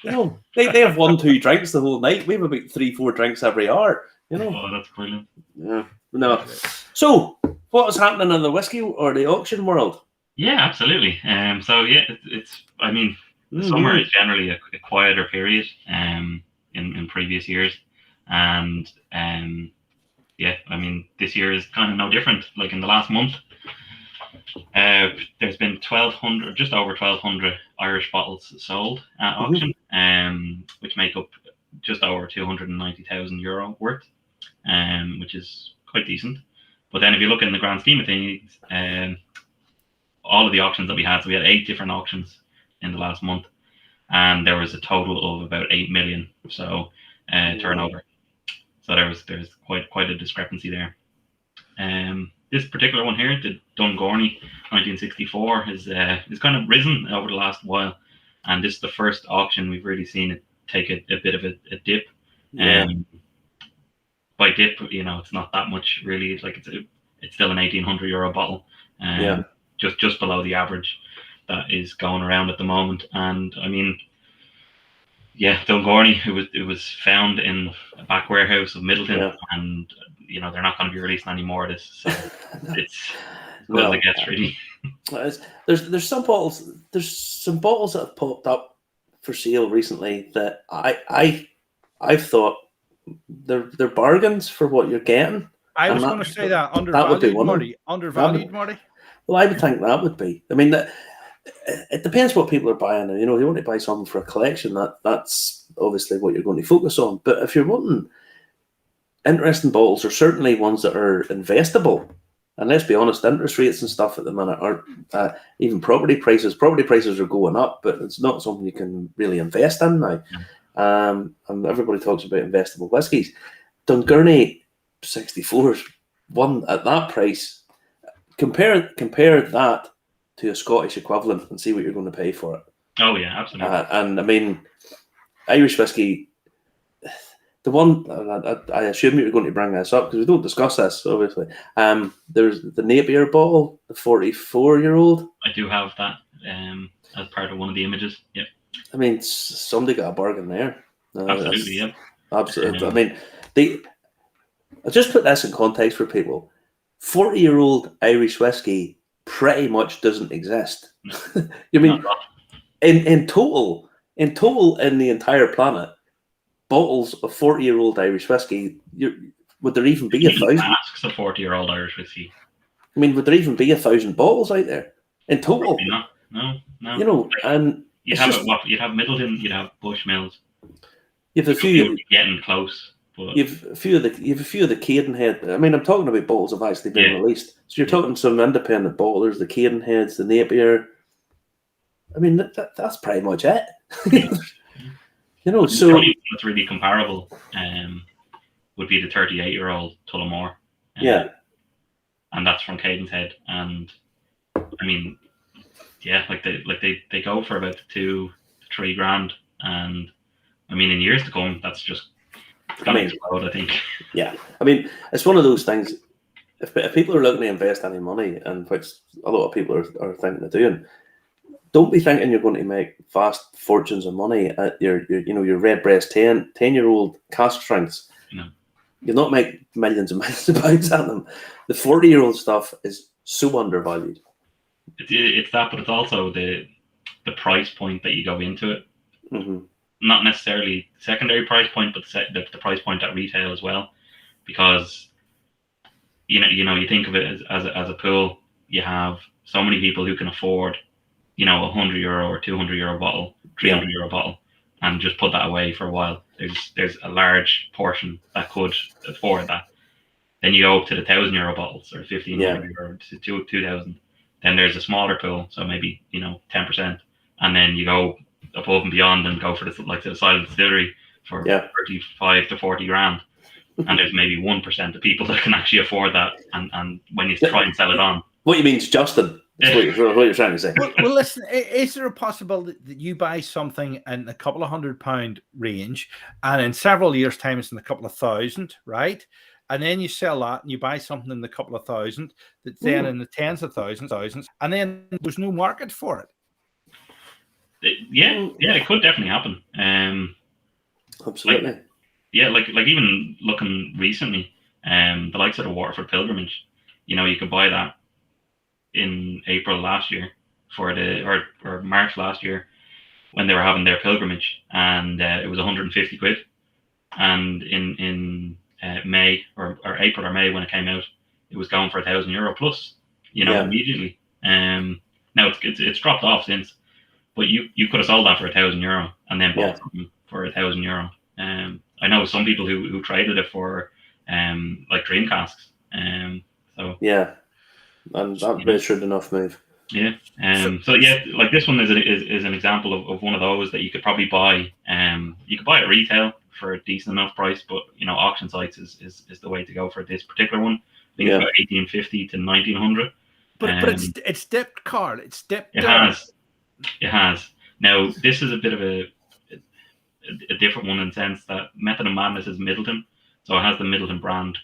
know, they have 1-2 drinks the whole night. We have about 3-4 drinks every hour. You know. Oh, that's brilliant. Yeah. No. So, what is happening in the whiskey or the auction world? Yeah, absolutely. It's. I mean, the summer is generally a quieter period. In previous years, and I mean, this year is kind of no different. Like in the last month, there's been just over 1,200 Irish bottles sold at auction, which make up just over €290,000 worth, which is quite decent. But then if you look in the grand scheme of things, all of the auctions that we had, so we had 8 different auctions in the last month, and there was a total of about 8 million turnover. So there's quite a discrepancy there. This particular one here, the Dungorney 1964, is kind of risen over the last while, and this is the first auction we've really seen it take a bit of a dip. By dip, it's not that much really. It's like it's still an €1,800 bottle, just below the average that is going around at the moment. And I mean, yeah, Dungourney, it was found in a back warehouse of Middleton, and they're not going to be releasing any more of this, so it's good as it gets, really. There's some bottles that have popped up for sale recently that I've thought they're bargains for what you're getting. I was going to say that undervalued, Marty. Undervalued, Marty. Well, I would think that would be. I mean, it depends what people are buying. You know, if you want to buy something for a collection, that's obviously what you're going to focus on. But if you're wanting interesting bottles, or certainly ones that are investable, and let's be honest, interest rates and stuff at the minute aren't, even property prices are going up, but it's not something you can really invest in now. And everybody talks about investable whiskies. Dungourney 64s, one at that price. Compare that to a Scottish equivalent and see what you're going to pay for it. Oh yeah, absolutely. And I mean, Irish whiskey. The one I assume you're going to bring this up because we don't discuss this, obviously. There's the Napier bottle, the 44-year-old. I do have that as part of one of the images. Yep. I mean, somebody got a bargain there. Absolutely, yeah. Absolutely. I mean, I'll just put this in context for people. 40-year-old Irish whiskey pretty much doesn't exist. You mean in total in the entire planet, bottles of 40-year-old Irish whiskey, would there even be 1,000? Asks a 40-year-old Irish whiskey. I mean, would there even be 1,000 bottles out there in total? No. You know, and you'd have Middleton, you'd have Bushmills. You have a few getting close. But you have a few of the Cadenhead. I mean, I'm talking about bottles that have actually been released. So you're talking some independent bottlers, the Cadenheads, the Napier. I mean, that's pretty much it. You know, so the only one that's really comparable would be the 38-year-old Tullamore. And that's from Cadenhead. And I mean, yeah, they go for about 2 to 3 grand. And I mean, in years to come, that's just gonna explode, I think. Yeah, I mean, it's one of those things. If people are looking to invest any money, and which a lot of people are thinking of doing, don't be thinking you're going to make vast fortunes of money at your Redbreast 10-year-old cask strengths. No. You'll not make millions and millions of pounds at them. The 40-year-old stuff is so undervalued. It's that, but it's also the price point that you go into it. Mm-hmm. Not necessarily secondary price point, but the price point at retail as well, because you think of it as a pool. You have so many people who can afford, €100 or €200 bottle, €300 bottle, and just put that away for a while. There's a large portion that could afford that. Then you go up to the €1,000 bottles, or €1,500 to 2,000. Then there's a smaller pool, so maybe 10%, and then you go above and beyond and go for the silent distillery for 35 to 40 grand, and there's maybe 1% of people that can actually afford that, and when you try and sell it on. What you mean is Justin? That's what you're trying to say. Well, listen, is there a possibility that you buy something in a couple of £100 range, and in several years' time it's in a couple of thousand, right? And then you sell that and you buy something in a couple of thousand that's then in the tens of thousands, and then there's no market for it. It could definitely happen. Absolutely. Like even looking recently, the likes of the Waterford Pilgrimage, you could buy that in April last year or March last year when they were having their pilgrimage, and it was 150 quid. And in May or April or May when it came out, it was going for €1,000 plus, immediately. Now it's dropped off since. But you could have sold that for €1,000 and then bought something for €1,000. I know some people who traded it for like Dreamcasts. And that registered enough move. Yeah. Like this one is an example of one of those that you could probably buy. You could buy at retail for a decent enough price, but auction sites is the way to go for this particular one. I think it's about 1,850 to 1,900. But it's dipped, Carl. It's dipped. It has. Now, this is a bit of a different one in the sense that Method of Madness is Middleton, so it has the Middleton brand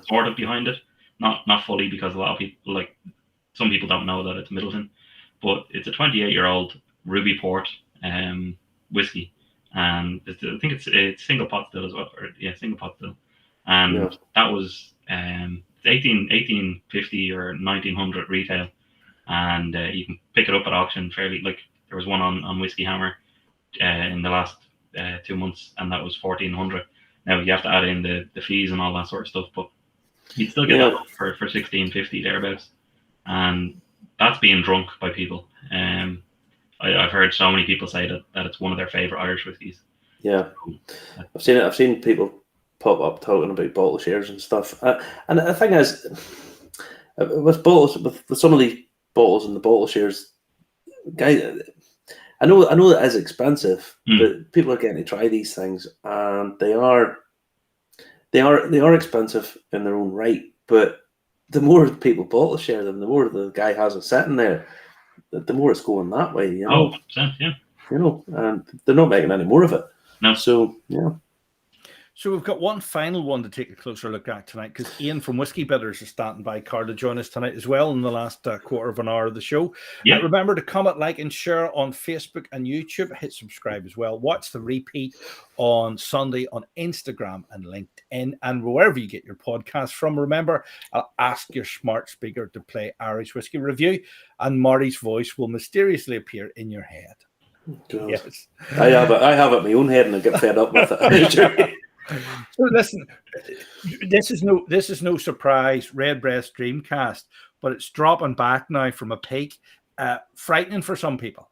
sort of behind it. not fully, because a lot of people, like some people don't know that it's Middleton, but it's a 28-year-old ruby port whiskey, and I think it's single pot still as well, single pot still, and that was 1850 or 1900 retail, and you can pick it up at auction fairly. Like there was one on Whiskey Hammer in the last 2 months, and that was 1400. Now you have to add in the fees and all that sort of stuff, but you'd still get that for 1650 thereabouts, and that's being drunk by people. I've heard so many people say that it's one of their favorite Irish whiskies. Yeah, I've seen it. I've seen people pop up talking about bottle shares and stuff. And the thing is, with bottles, with some of these bottles and the bottle shares, guys, I know that is expensive, but people are getting to try these things, and they are expensive in their own right. But the more people bottle share them, the more the guy has it sitting there, the more it's going that way. You know? 100%, yeah. You know, and they're not making any more of it. No. So yeah. So we've got one final one to take a closer look at tonight, because Ian from Whiskey Bitters is standing by Carl to join us tonight as well in the last quarter of an hour of the show. Remember to comment, like, and share on Facebook and YouTube. Hit subscribe as well. Watch the repeat on Sunday on Instagram and LinkedIn and wherever you get your podcasts from. Remember, I'll ask your smart speaker to play Irish Whiskey Review, and Marty's voice will mysteriously appear in your head. Yes. I have it in my own head and I get fed up with it. So listen, this is no surprise. Redbreast Dreamcast, but it's dropping back now from a peak. Frightening for some people.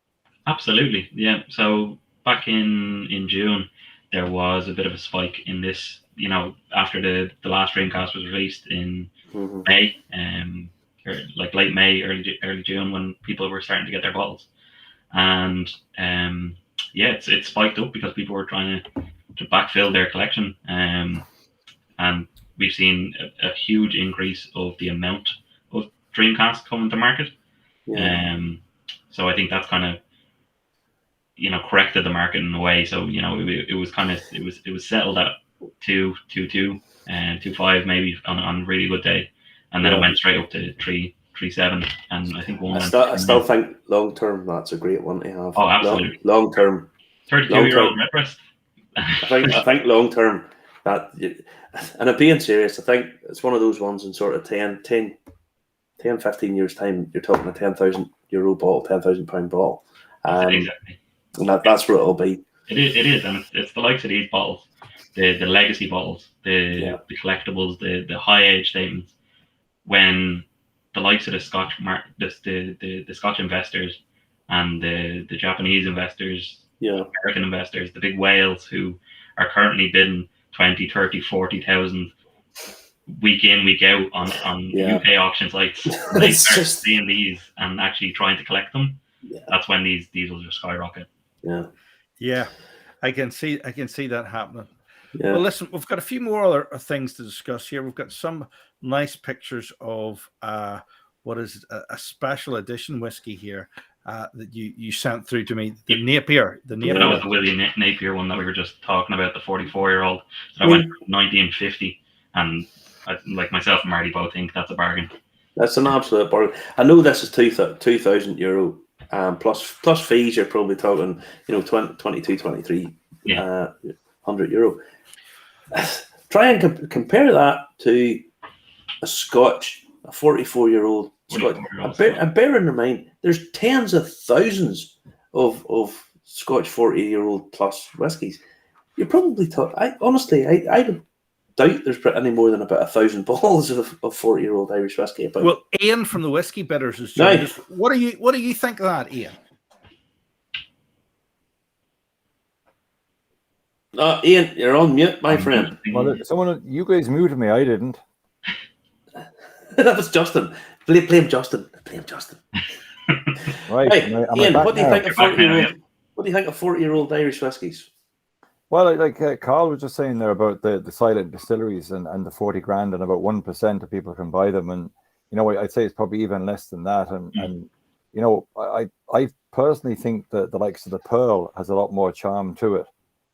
Absolutely, yeah. So back in June, there was a bit of a spike in this. You know, after the last Dreamcast was released in May, or like late May, early June, when people were starting to get their bottles, and it spiked up because people were trying to backfill their collection, and we've seen a huge increase of the amount of Dreamcast coming to market. So I think that's kind of, you know, corrected the market in a way. So, you know, it was settled at 2.22 and 2.5 maybe on a really good day, and then it went straight up to 3.7, and I think I still think long term that's a great one to have. Oh, absolutely. Long term. 32-year-old Redbreast. I think long term, that, and I'm being serious, I think it's one of those ones in sort of 10, 15 years time, you're talking a €10,000 bottle, £10,000 bottle. Exactly. And that's what it'll be. It is, and it's the likes of these bottles, the legacy bottles, the collectibles, the high age statements, when the likes of the Scotch the Scotch investors and the Japanese investors, American investors, the big whales who are currently bidding 20, 30, 40,000 week in, week out on UK auction sites. They start seeing these and actually trying to collect them. That's when these will just skyrocket. Yeah, I can see that happening. Well, listen, we've got a few more other things to discuss here. We've got some nice pictures of what is a special edition whiskey here that you sent through to me. The Napier. That was the William Napier one that we were just talking about, the 44-year-old. So I went from 1950, and like myself and Marty both think that's a bargain. That's an absolute bargain. I know this is €2,000. Plus fees, you're probably talking, you know, 22, 23, €100. Try and compare that to a 44-year-old Scotch. And bear in mind, there's tens of thousands of Scotch 40-year-old plus whiskies. You're probably I don't doubt there's any more than about 1,000 bottles of 40-year-old Irish whiskey about. Well, Ian from the Whiskey Bitters is joined us. What do you think of that, Ian? Ian, you're on mute, my friend. Well, you guys muted me. I didn't. That was Justin. Blame Justin. Right. Hey, Ian, what do you think of 40-year-old? What do you think of 40-year-old Irish whiskies? Well, like Carl was just saying there about the silent distilleries and the 40 grand, and about 1% of people can buy them, and you know, I'd say it's probably even less than that, and you know, I personally think that the likes of the Pearl has a lot more charm to it,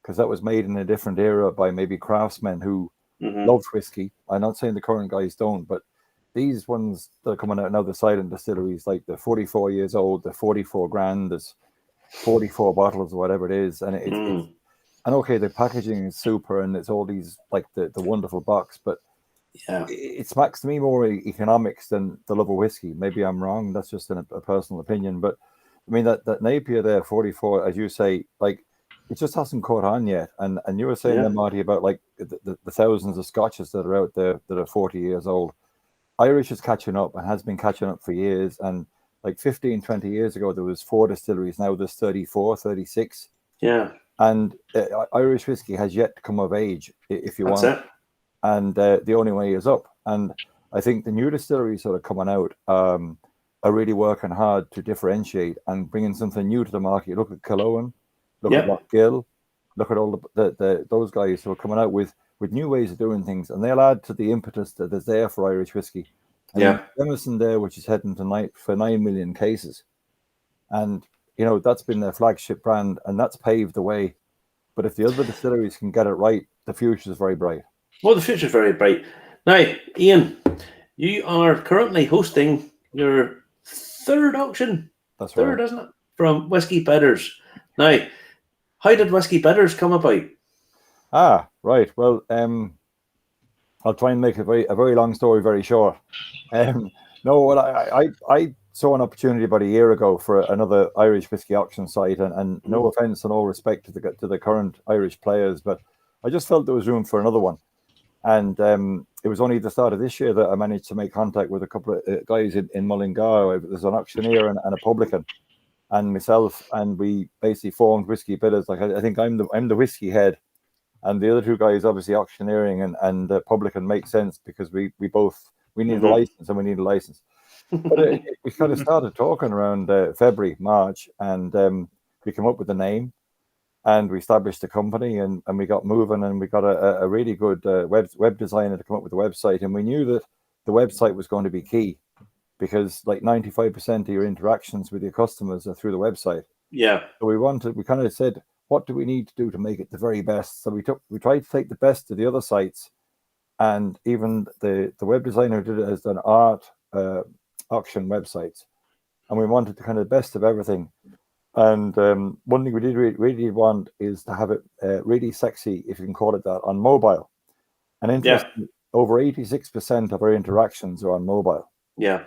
because that was made in a different era by maybe craftsmen who loved whiskey. I'm not saying the current guys don't, but these ones that are coming out now, the silent distilleries, like the 44 years old, the 44 grand, there's 44 bottles or whatever it is, and it's and okay, the packaging is super, and it's all these like the wonderful box, but it smacks to me more economics than the love of whiskey. Maybe I'm wrong. That's just a personal opinion, but I mean that Napier there, 44, as you say, like it just hasn't caught on yet. And you were saying there, Marty, about like the thousands of scotches that are out there that are 40 years old. Irish is catching up and has been catching up for years. And like 15, 20 years ago, there was 4 distilleries. Now there's 34, 36. Yeah. And Irish whiskey has yet to come of age, if you That's want. It. And the only way is up. And I think the new distilleries that are coming out are really working hard to differentiate and bringing something new to the market. Look at Killowen, look at Lockgill, look at all those guys who are coming out with new ways of doing things, and they'll add to the impetus that is there for Irish whiskey. And Jameson there, which is heading tonight for 9 million cases, and you know that's been their flagship brand, and that's paved the way. But if the other distilleries can get it right, the future is very bright. Well, the future is very bright. Now, Ian, you are currently hosting your 3rd auction. That's right. 3rd, isn't it? From Whiskey Bidders. Now, how did Whiskey Bidders come about? Ah, right. Well, I'll try and make a very long story very short. No, well, I saw an opportunity about a year ago for another Irish whiskey auction site, and no offense and all respect to the current Irish players, but I just felt there was room for another one. And it was only the start of this year that I managed to make contact with a couple of guys in Mullingar. There's an auctioneer and a publican, and myself, and we basically formed Whiskey Bidders. Like I think I'm the whiskey head, and the other 2 guys, obviously auctioneering and publican, makes sense because we need a license and we need a license. But we kind of started talking around February, March, and we came up with a name. And we established a company, and we got moving, and we got a really good web designer to come up with a website. And we knew that the website was going to be key because like 95% of your interactions with your customers are through the website. Yeah. So we kind of said, what do we need to do to make it the very best? So we tried to take the best of the other sites, and even the web designer did it as an art auction website. And we wanted the kind of best of everything. And one thing we did really want is to have it really sexy, if you can call it that, on mobile. And interestingly, over 86% of our interactions are on mobile. Yeah.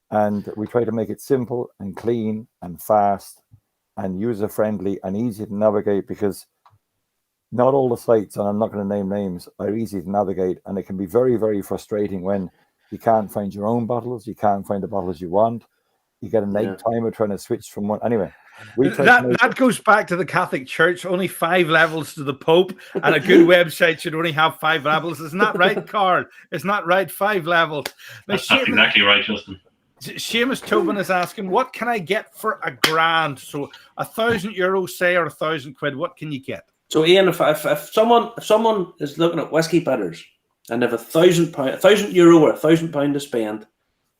And we try to make it simple and clean and fast and user-friendly and easy to navigate, because not all the sites, and I'm not going to name names, are easy to navigate. And it can be very, very frustrating when you can't find your own bottles, you can't find the bottles you want. You get an egg timer trying to switch from one. Anyway. That goes back to the Catholic Church. Only 5 levels to the Pope, and a good website should only have 5 levels. Isn't that right, Carl? Isn't that right? 5 levels. Now, that's exactly right, Justin. Seamus Tobin is asking, what can I get for £1,000? So €1,000, say, or £1,000. What can you get? So Ian, if someone is looking at Whiskey Bidders and have £1,000 or £1,000 to spend,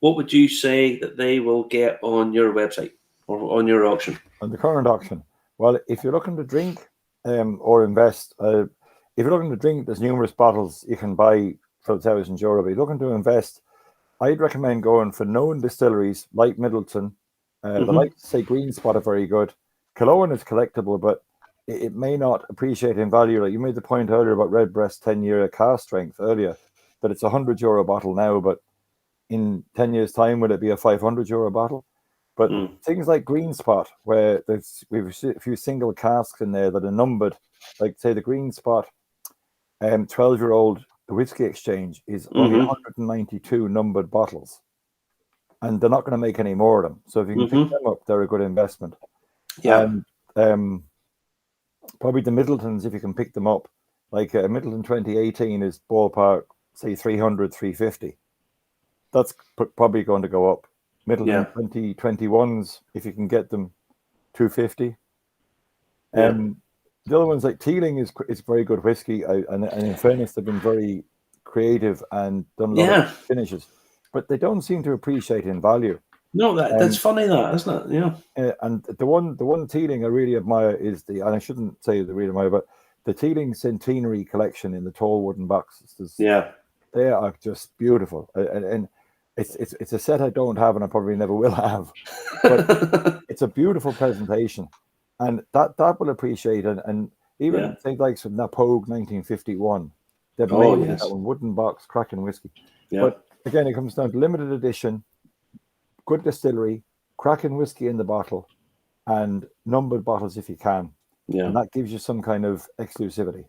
what would you say that they will get on your website or on your auction? On the current auction, well, if you're looking to drink or invest, if you're looking to drink, there's numerous bottles you can buy for €1,000. But if you're looking to invest, I'd recommend going for known distilleries like Middleton. The like to say Green Spot are very good. Killowen is collectible, but it may not appreciate in value. Like you made the point earlier about Redbreast 10-year cask strength earlier, that it's €100 bottle now, but in 10 years' time, will it be a €500 bottle? But things like Green Spot, where we've a few single casks in there that are numbered, like say the Green Spot 12-year-old whiskey exchange is only 192 numbered bottles, and they're not going to make any more of them. So if you can pick them up, they're a good investment. Yeah. And probably the Middletons, if you can pick them up, like Middleton 2018 is ballpark, say 300, 350. That's probably going to go up. Middleton 2021s, if you can get them, 250. The other ones like Teeling is very good whiskey, and in fairness, they've been very creative and done a lot of finishes, but they don't seem to appreciate in value. No, that's funny, that isn't it? Yeah. And the one Teeling I really admire is and I shouldn't say the really admire, but the Teeling Centenary collection in the tall wooden boxes. They are just beautiful, and it's a set I don't have, and I probably never will have. But it's a beautiful presentation, and that will appreciate it. And even things like some Napogue 1951, they've made that one, wooden box, cracking whiskey. Yeah. But again, it comes down to limited edition, good distillery, cracking whiskey in the bottle, and numbered bottles if you can. Yeah, and that gives you some kind of exclusivity.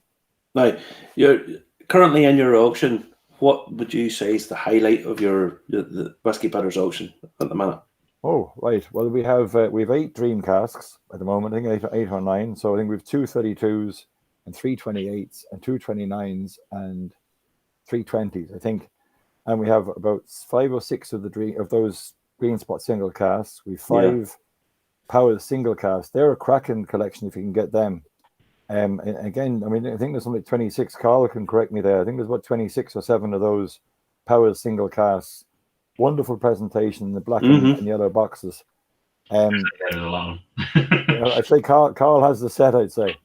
Now, you're currently in your auction. What would you say is the highlight of the Whiskey Bitters auction at the minute? Oh, right. Well, we have 8 Dream Casks at the moment. I think 8 or 9. So I think we have 2 32s and 3 28s and 2 29s and 3 20s, I think. And we have about 5 or 6 of those Green Spot single casks. We've 5 Power single casks. They're a cracking collection if you can get them. And again, I mean, I think there's only 26. Carl can correct me there. I think there's about 26 or 7 of those Power single casks. Wonderful presentation in the black and yellow boxes. I'd say Carl has the set. I'd say.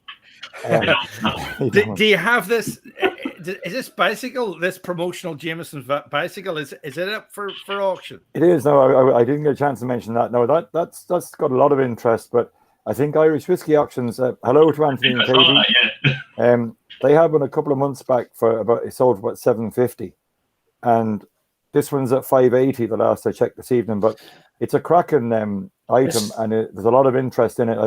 Do you have this? Is this bicycle, this promotional Jameson bicycle, is it up for auction? It is. No, I didn't get a chance to mention that. No, that's got a lot of interest. But I think Irish Whiskey Auctions. Hello to Anthony and Katie. They had one a couple of months back it sold for about $750, and this one's at $580. The last I checked this evening, but it's a cracking item, and there's a lot of interest in it.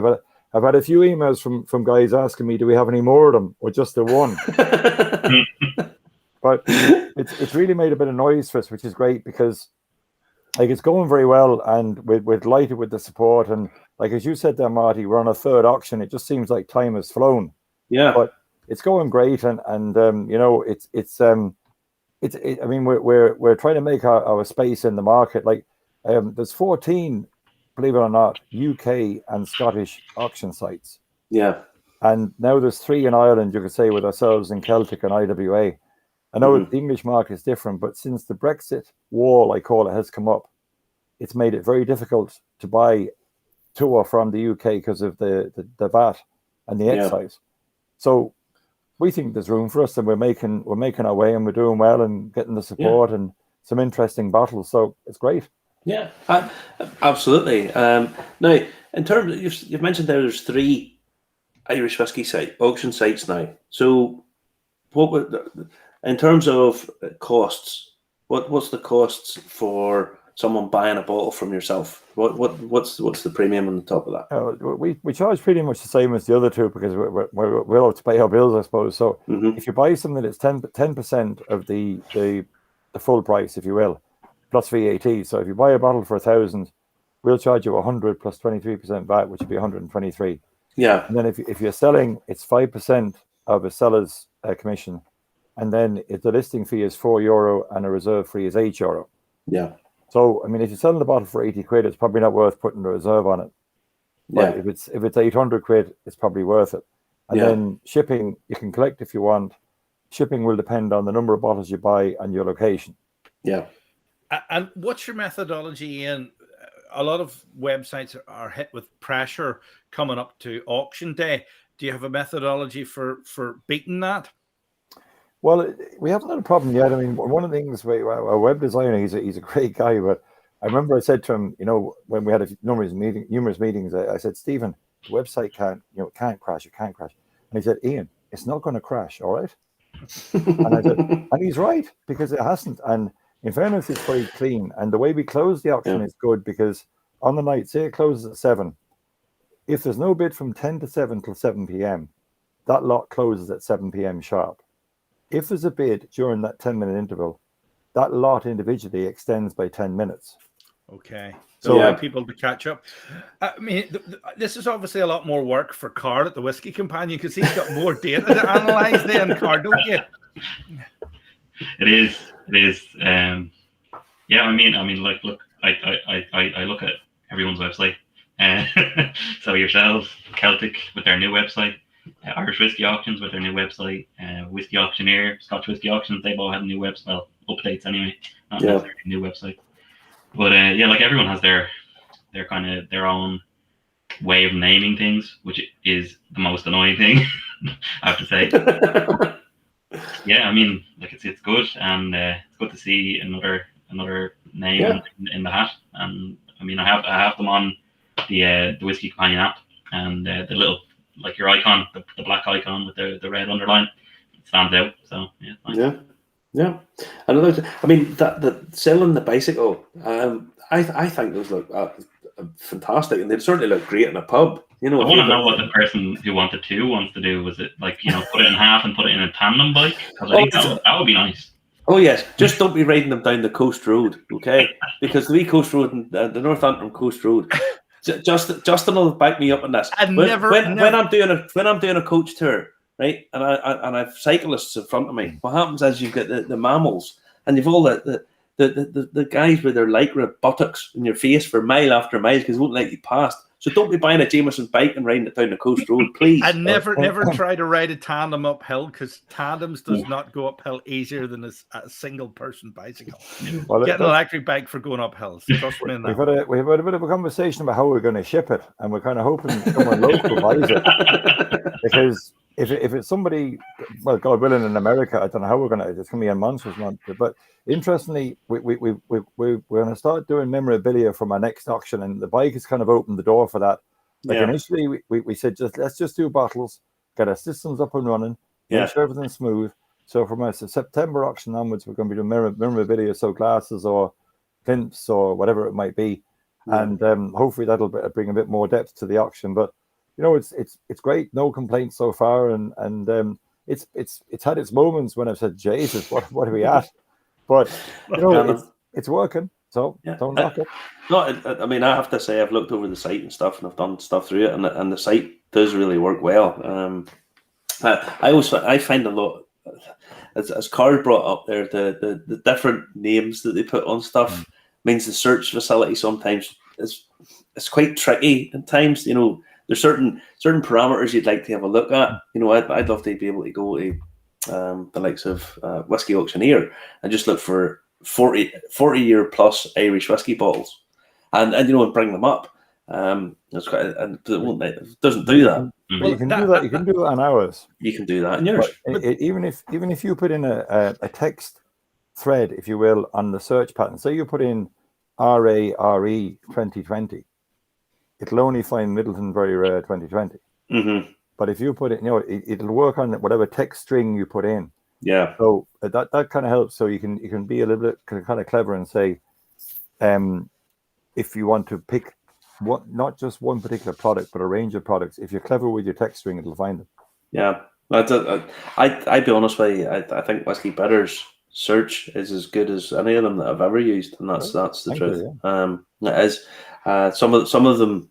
I've had a few emails from guys asking me, do we have any more of them or just the one? But it's really made a bit of noise for us, which is great because like it's going very well, and we're delighted with the support. And like as you said there, Marty, we're on a 3rd auction. It just seems like time has flown. Yeah, but it's going great, and you know I mean we're trying to make our space in the market. Like there's 14. Believe it or not, UK and Scottish auction sites. Yeah. And now there's 3 in Ireland, you could say, with ourselves in Celtic and IWA. I know the English market is different, but since the Brexit wall, I call it, has come up, it's made it very difficult to buy to or from the UK because of the VAT and the excise. So we think there's room for us, and we're making our way, and we're doing well and getting the support and some interesting bottles. So it's great. Yeah, absolutely. Now, in terms of, you've mentioned there's 3 Irish whiskey auction sites now. So, in terms of costs, what's the costs for someone buying a bottle from yourself? What's the premium on the top of that? We charge pretty much the same as the other 2 because we'll have to pay our bills, I suppose. So, if you buy something that's 10% of the full price, if you will, plus VAT. So if you buy a bottle for 1,000, we'll charge you 100 plus 23% VAT, which would be 123. Yeah. And then if you're selling, it's 5% of a seller's commission, and then if the listing fee is €4 and a reserve fee is €8. Yeah. So I mean, if you're selling the bottle for 80 quid, it's probably not worth putting a reserve on it. But if it's 800 quid, it's probably worth it. And then shipping, you can collect if you want. Shipping will depend on the number of bottles you buy and your location. Yeah. And what's your methodology in? A lot of websites are hit with pressure coming up to auction day. Do you have a methodology for beating that? Well, we haven't had a problem yet. I mean, one of the things, our web designer, he's a great guy, but I remember I said to him, you know, when we had numerous meetings, I said, Stephen, the website can't crash, it can't crash. And he said, Ian, it's not going to crash, all right? And I said, and he's right, because it hasn't. And in fairness, it's very clean. And the way we close the auction is good, because on the night, say it closes at 7, if there's no bid from 10 to 7 till 7 p.m., that lot closes at 7 p.m. sharp. If there's a bid during that 10-minute interval, that lot individually extends by 10 minutes. Okay. So people to catch up. I mean, this is obviously a lot more work for Carl at the Whiskey Companion, because he's got more data to analyze than Carl, don't you? It is. Yeah, I mean, like, look, I look at everyone's website. So yourselves, Celtic with their new website, Irish Whiskey Auctions with their new website, Whiskey Auctioneer, Scotch Whiskey Auctions, they've all had new website, well, updates anyway, not necessarily new website. But like everyone has their kind of their own way of naming things, which is the most annoying thing, I have to say. Yeah, I mean, like it's good, and it's good to see another name in the hat. And I mean, I have them on the Whiskey Companion app, and the little, like your icon, the black icon with the red underline, it stands out. So yeah, nice. Yeah. Another, I mean, that selling the bicycle, I think those look fantastic, and they certainly look great in a pub. You know, I want to know what the person who wanted to wants to do. Was it like, put it in half and put it in a tandem bike? Because I think that would be nice. Oh yes, just don't be riding them down the coast road, okay? Because the wee coast road, the North Antrim coast road, Justin will back me up on this. When I'm doing a coach tour, right, and I've cyclists in front of me, what happens is you've got the mammals, and you've all the guys with their lycra buttocks in your face for mile after mile because they won't let you past. So don't be buying a Jameson bike and riding it down the coast road, please. And never try to ride a tandem uphill, because tandems does not go uphill easier than a single person bicycle. Well, get an electric bike for going uphill. Trust me in that. We've had a bit of a conversation about how we're going to ship it, and we're kind of hoping someone local buys it. Because if it's somebody, well, God willing, in America, I don't know how we're going to. It's going to be a monstrous month. But interestingly, we're going to start doing memorabilia from our next auction, and the bike has kind of opened the door for that. Like initially, we said let's just do bottles, get our systems up and running, make sure everything's smooth. So from our September auction onwards, we're going to be doing memorabilia, so glasses or plinths or whatever it might be, and hopefully that'll bring a bit more depth to the auction. But it's great, no complaints so far, and it's had its moments when I've said, Jesus, what are we at? But it's working, so don't knock it. No, I mean, I have to say, I've looked over the site and stuff, and I've done stuff through it, and the site does really work well. I find a lot, as Carl brought up there, the different names that they put on stuff means the search facility sometimes it's quite tricky at times. There's certain parameters you'd like to have a look at. I'd love to be able to go to the likes of Whiskey Auctioneer and just look for 40-year plus Irish whiskey bottles, and bring them up. That's quite, and it doesn't do that. Well, you can do that. You can do that on ours. You can do that in yours. Even if you put in a text thread, if you will, on the search pattern, say you put in RARE 2020, it'll only find Middleton Very Rare 2020. Mm-hmm. But if you put it, it'll work on whatever text string you put in. Yeah. So that kind of helps. So you can be a little bit kind of clever and say, if you want to pick not just one particular product, but a range of products. If you're clever with your text string, it'll find them. Yeah. I'd be honest with you. I think Whiskey Bitters search is as good as any of them that I've ever used, and that's the truth. It is. Some of them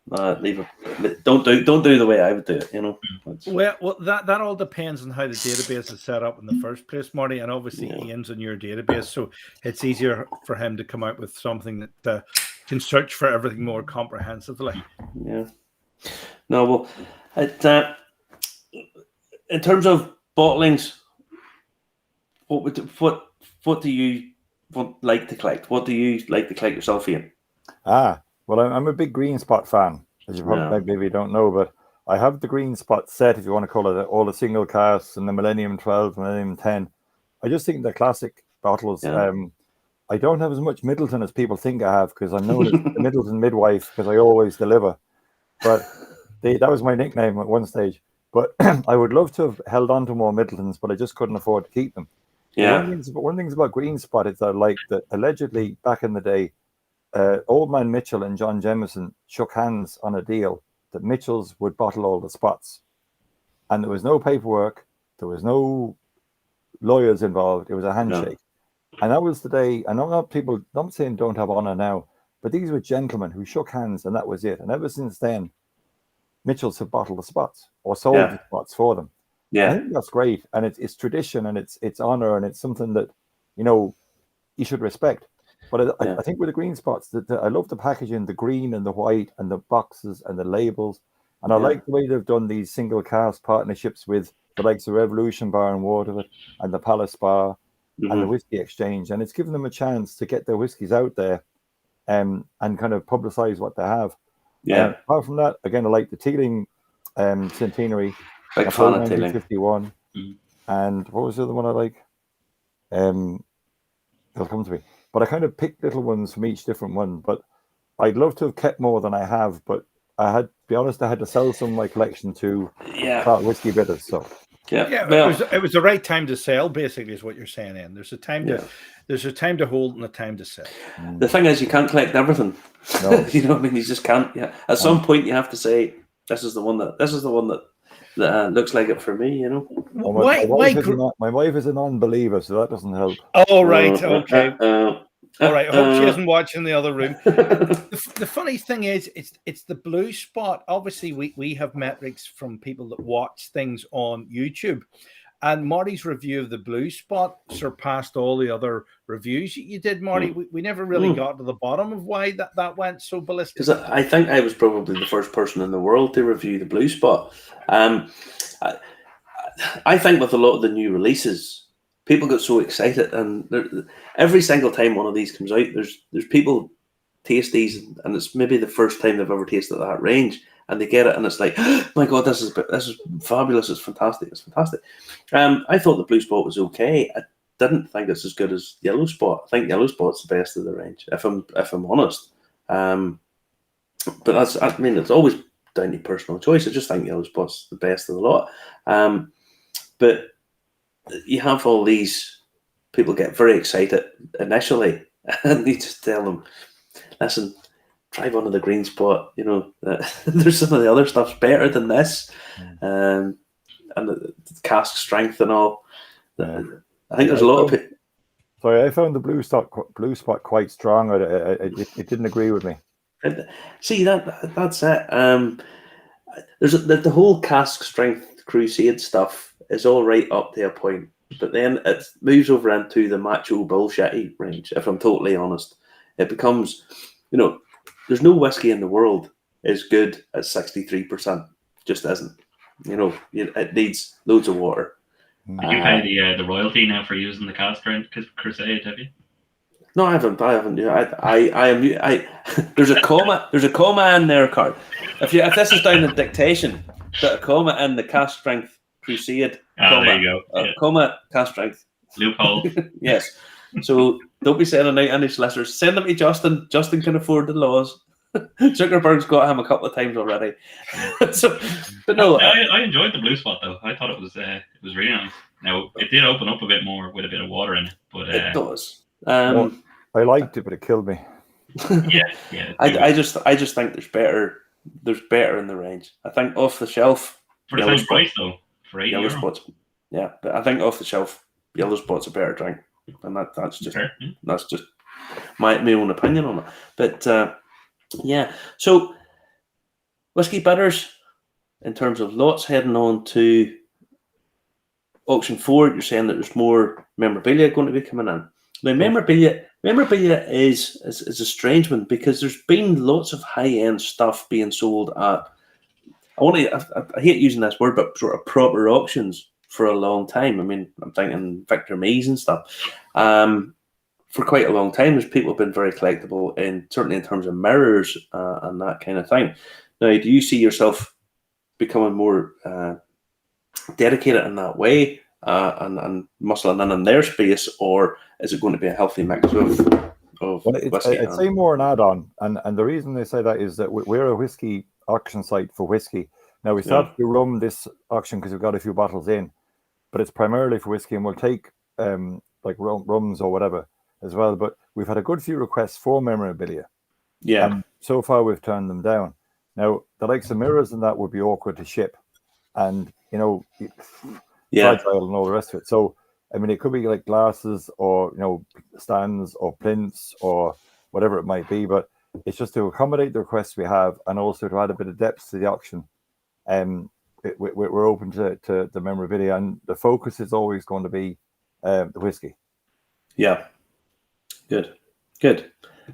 don't do the way I would do it. Well, that all depends on how the database is set up in the first place, Marty, and obviously Ian's in your database, so it's easier for him to come out with something that can search for everything more comprehensively. Yeah. No, well, in terms of bottlings, what do you like to collect? What do you like to collect yourself, Ian? Well, I'm a big Green Spot fan, as you probably maybe don't know, but I have the Green Spot set, if you want to call it, all the single casks and the Millennium 12, Millennium 10. I just think they're classic bottles. Yeah. I don't have as much Middleton as people think I have, because I'm known as the Middleton midwife because I always deliver. But that was my nickname at one stage. But I would love to have held on to more Middletons, but I just couldn't afford to keep them. Yeah. One thing about Green Spot is that allegedly back in the day, Old Man Mitchell and John Jameson shook hands on a deal that Mitchell's would bottle all the spots. And there was no paperwork. There was no lawyers involved. It was a handshake. No. And that was the day, and I'm saying don't have honor now, but these were gentlemen who shook hands, and that was it. And ever since then, Mitchell's have bottled the spots or sold the spots for them. Yeah. I think that's great. And it's tradition, and it's honor, and it's something that, you should respect. But I think with the Green Spots, I love the packaging, the green and the white and the boxes and the labels. And I like the way they've done these single cask partnerships with the likes of Revolution Bar and Waterford and the Palace Bar and the Whiskey Exchange. And it's given them a chance to get their whiskies out there and kind of publicize what they have. Yeah. Apart from that, again, I like the Teeling Centenary. Big fan of Teeling. 51. And what was the other one I like? It'll come to me. but I kind of picked little ones from each different one. But I'd love to have kept more than I have, but to be honest, I had to sell some of my collection to whiskey bitters. So well, it was the right time to sell. Basically, is what you're saying. Ian. There's a time to hold and a time to sell. The thing is, you can't collect everything. No. You know what I mean? You just can't. Yeah. At some point, you have to say, "This is the one that looks like it for me." You know. Well, my wife is a non-believer, so that doesn't help. Oh right, okay. All right. I hope she isn't watching the other room. The funny thing is, it's the blue spot. Obviously, we have metrics from people that watch things on YouTube, and Marty's review of the blue spot surpassed all the other reviews you did, Marty. We never really got to the bottom of why that went so ballistic. Because I think I was probably the first person in the world to review the blue spot. I think with a lot of the new releases, people get so excited, and every single time one of these comes out, there's people taste these, and it's maybe the first time they've ever tasted that range, and they get it, and it's like, oh my God, this is fabulous! It's fantastic! It's fantastic! I thought the blue spot was okay. I didn't think it's as good as yellow spot. I think yellow spot's the best of the range, if I'm honest. But it's always down to personal choice. I just think yellow spot's the best of the lot. But you have all these people get very excited initially, and you just tell them, listen, try one of the green spot. You know, there's some of the other stuff's better than this, and the cask strength and all. I think there's a lot of it. Sorry, I found the blue spot quite strong. It didn't agree with me. See, that's it. There's the whole cask strength crusade stuff is all right up to a point, but then it moves over into the macho bullshitty range. If I'm totally honest, it becomes, there's no whiskey in the world is good at 63%. Just isn't. It needs loads of water. Did you pay the royalty now for using the cask strength crusade? Have you? No, I haven't. There's a comma. There's a comma in there, Card. If this is down in dictation, put a comma in the cask strength crusade. There you go. Comma cask strength. Loophole. Yes. So don't be sending out any solicitors. Send them to Justin. Justin can afford the laws. Zuckerberg's got him a couple of times already. But no, I enjoyed the blue spot though. I thought it was really nice. Now it did open up a bit more with a bit of water in it, but it does. I liked it, but it killed me. Yeah. I just think there's better in the range. I think off the shelf for the same price though, for €8. Yellow spots. Yeah, but I think off the shelf, yellow spot's a better drink, and that's just my own opinion on it. But yeah, so whiskey bitters in terms of lots heading on to auction 4. You're saying that there's more memorabilia going to be coming in. Now, memorabilia is a strange one because there's been lots of high-end stuff being sold at, I hate using this word, but sort of proper auctions for a long time. I mean, I'm thinking Victor Mees and stuff. For quite a long time, there's people have been very collectible, and certainly in terms of mirrors and that kind of thing. Now, do you see yourself becoming more dedicated in that way and muscling in their space, or is it going to be a healthy mix of whiskey? I'd say more an add-on, and the reason they say that is that we're a whiskey auction site for whiskey. Now, we started to run this auction because we've got a few bottles in, but it's primarily for whiskey, and we'll take like rums or whatever as well. But we've had a good few requests for memorabilia. Yeah. And so far, we've turned them down. Now, the likes of mirrors and that would be awkward to ship, and fragile and all the rest of it. So, I mean, it could be like glasses or stands or plinths or whatever it might be, but it's just to accommodate the requests we have and also to add a bit of depth to the auction. We're open to the memorabilia, and the focus is always going to be the whiskey. Yeah, good.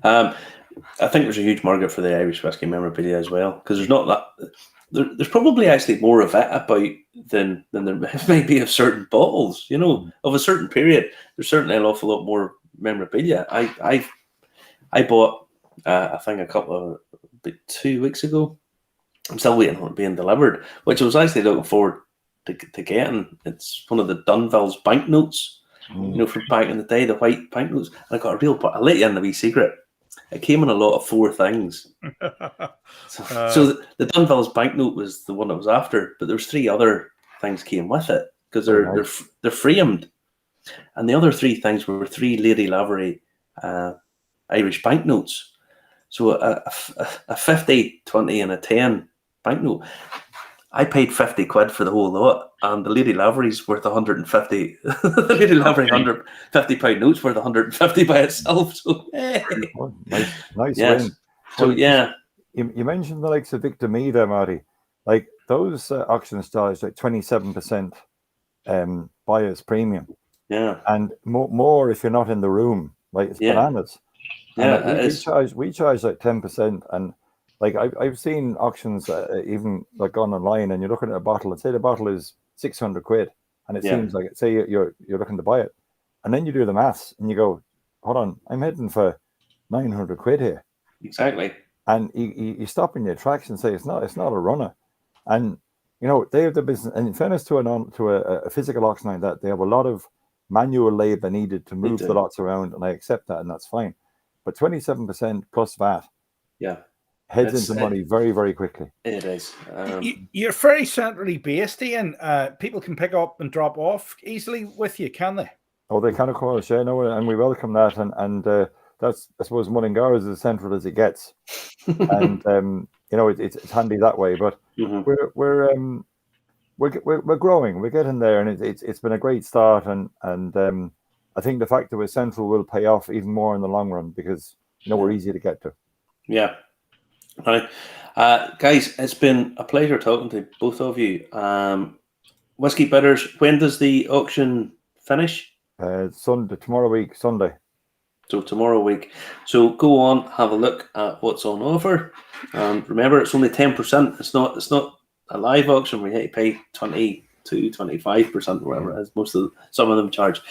I think there's a huge market for the Irish whiskey memorabilia as well, because there's not that. There's probably actually more of it about than there might be of certain bottles. Of a certain period. There's certainly an awful lot more memorabilia. I bought a thing about 2 weeks ago. I'm still waiting on it being delivered, which I was actually looking forward to getting. It's one of the Dunville's banknotes. from back in the day, the white banknotes. And I got I'll let you in the wee secret. It came in a lot of 4 things. So the Dunville's banknote was the one that was after, but there was 3 other things came with it because they're framed, and the other 3 things were 3 Lady Lavery Irish banknotes. So a 50, 20, and a 10 banknote. I paid 50 quid for the whole lot, and the Lady Lavery's worth 150. The Lady Lavery £150 notes worth 150 by itself. So nice yes. win. So yeah, you mentioned the likes of Victor Meade there, Marty. Like those auctions charge like 27% buyer's premium. Yeah, and more if you're not in the room. Like it's bananas. Yeah, we charge like 10%, and like I've seen auctions even like gone online, and you're looking at a bottle, and say the bottle is 600 quid, and it seems like say you're looking to buy it, and then you do the maths and you go, hold on, I'm heading for 900 quid here. Exactly. And you stop in your tracks and say it's not a runner. And they have the business. And in fairness to a physical auction like that, they have a lot of manual labor needed to move the lots around, and I accept that, and that's fine. But 27% plus VAT, heads into money very, very quickly. It is. You're very centrally based, Ian. People can pick up and drop off easily with you, can they? Oh, they can, of course, yeah, no, and we welcome that, and that's, I suppose, Mullingar is as central as it gets, and it's handy that way. But we're growing, we're getting there, and it's been a great start, and I think the fact that we're central will pay off even more in the long run, because we're easy to get to. Yeah. Right, guys, it's been a pleasure talking to both of you. Whiskey Bitters, when does the auction finish? Sunday, tomorrow week, Sunday. So tomorrow week. So go on, have a look at what's on offer. Remember, it's only 10%. It's not a live auction where you have to pay 25%, whatever it is. Some of them charge.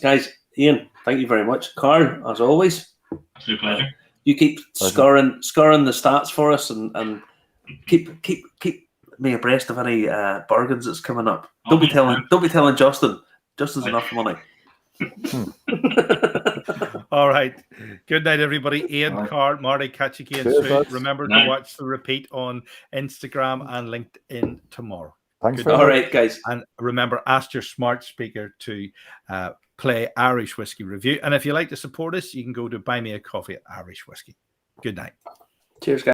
Guys, Ian, thank you very much. Carl, as always. Absolute pleasure. You keep scoring the stats for us, and keep me abreast of any bargains that's coming up. Don't be telling Justin. Justin's enough money. All right. Good night, everybody. Ian, Carl, Marty, catch you again soon. Remember to watch the repeat on Instagram and LinkedIn tomorrow. Thanks. All right, guys. And remember, ask your smart speaker to play Irish Whiskey Review. And if you like to support us, you can go to Buy Me a Coffee at Irish Whiskey. Good night. Cheers, guys.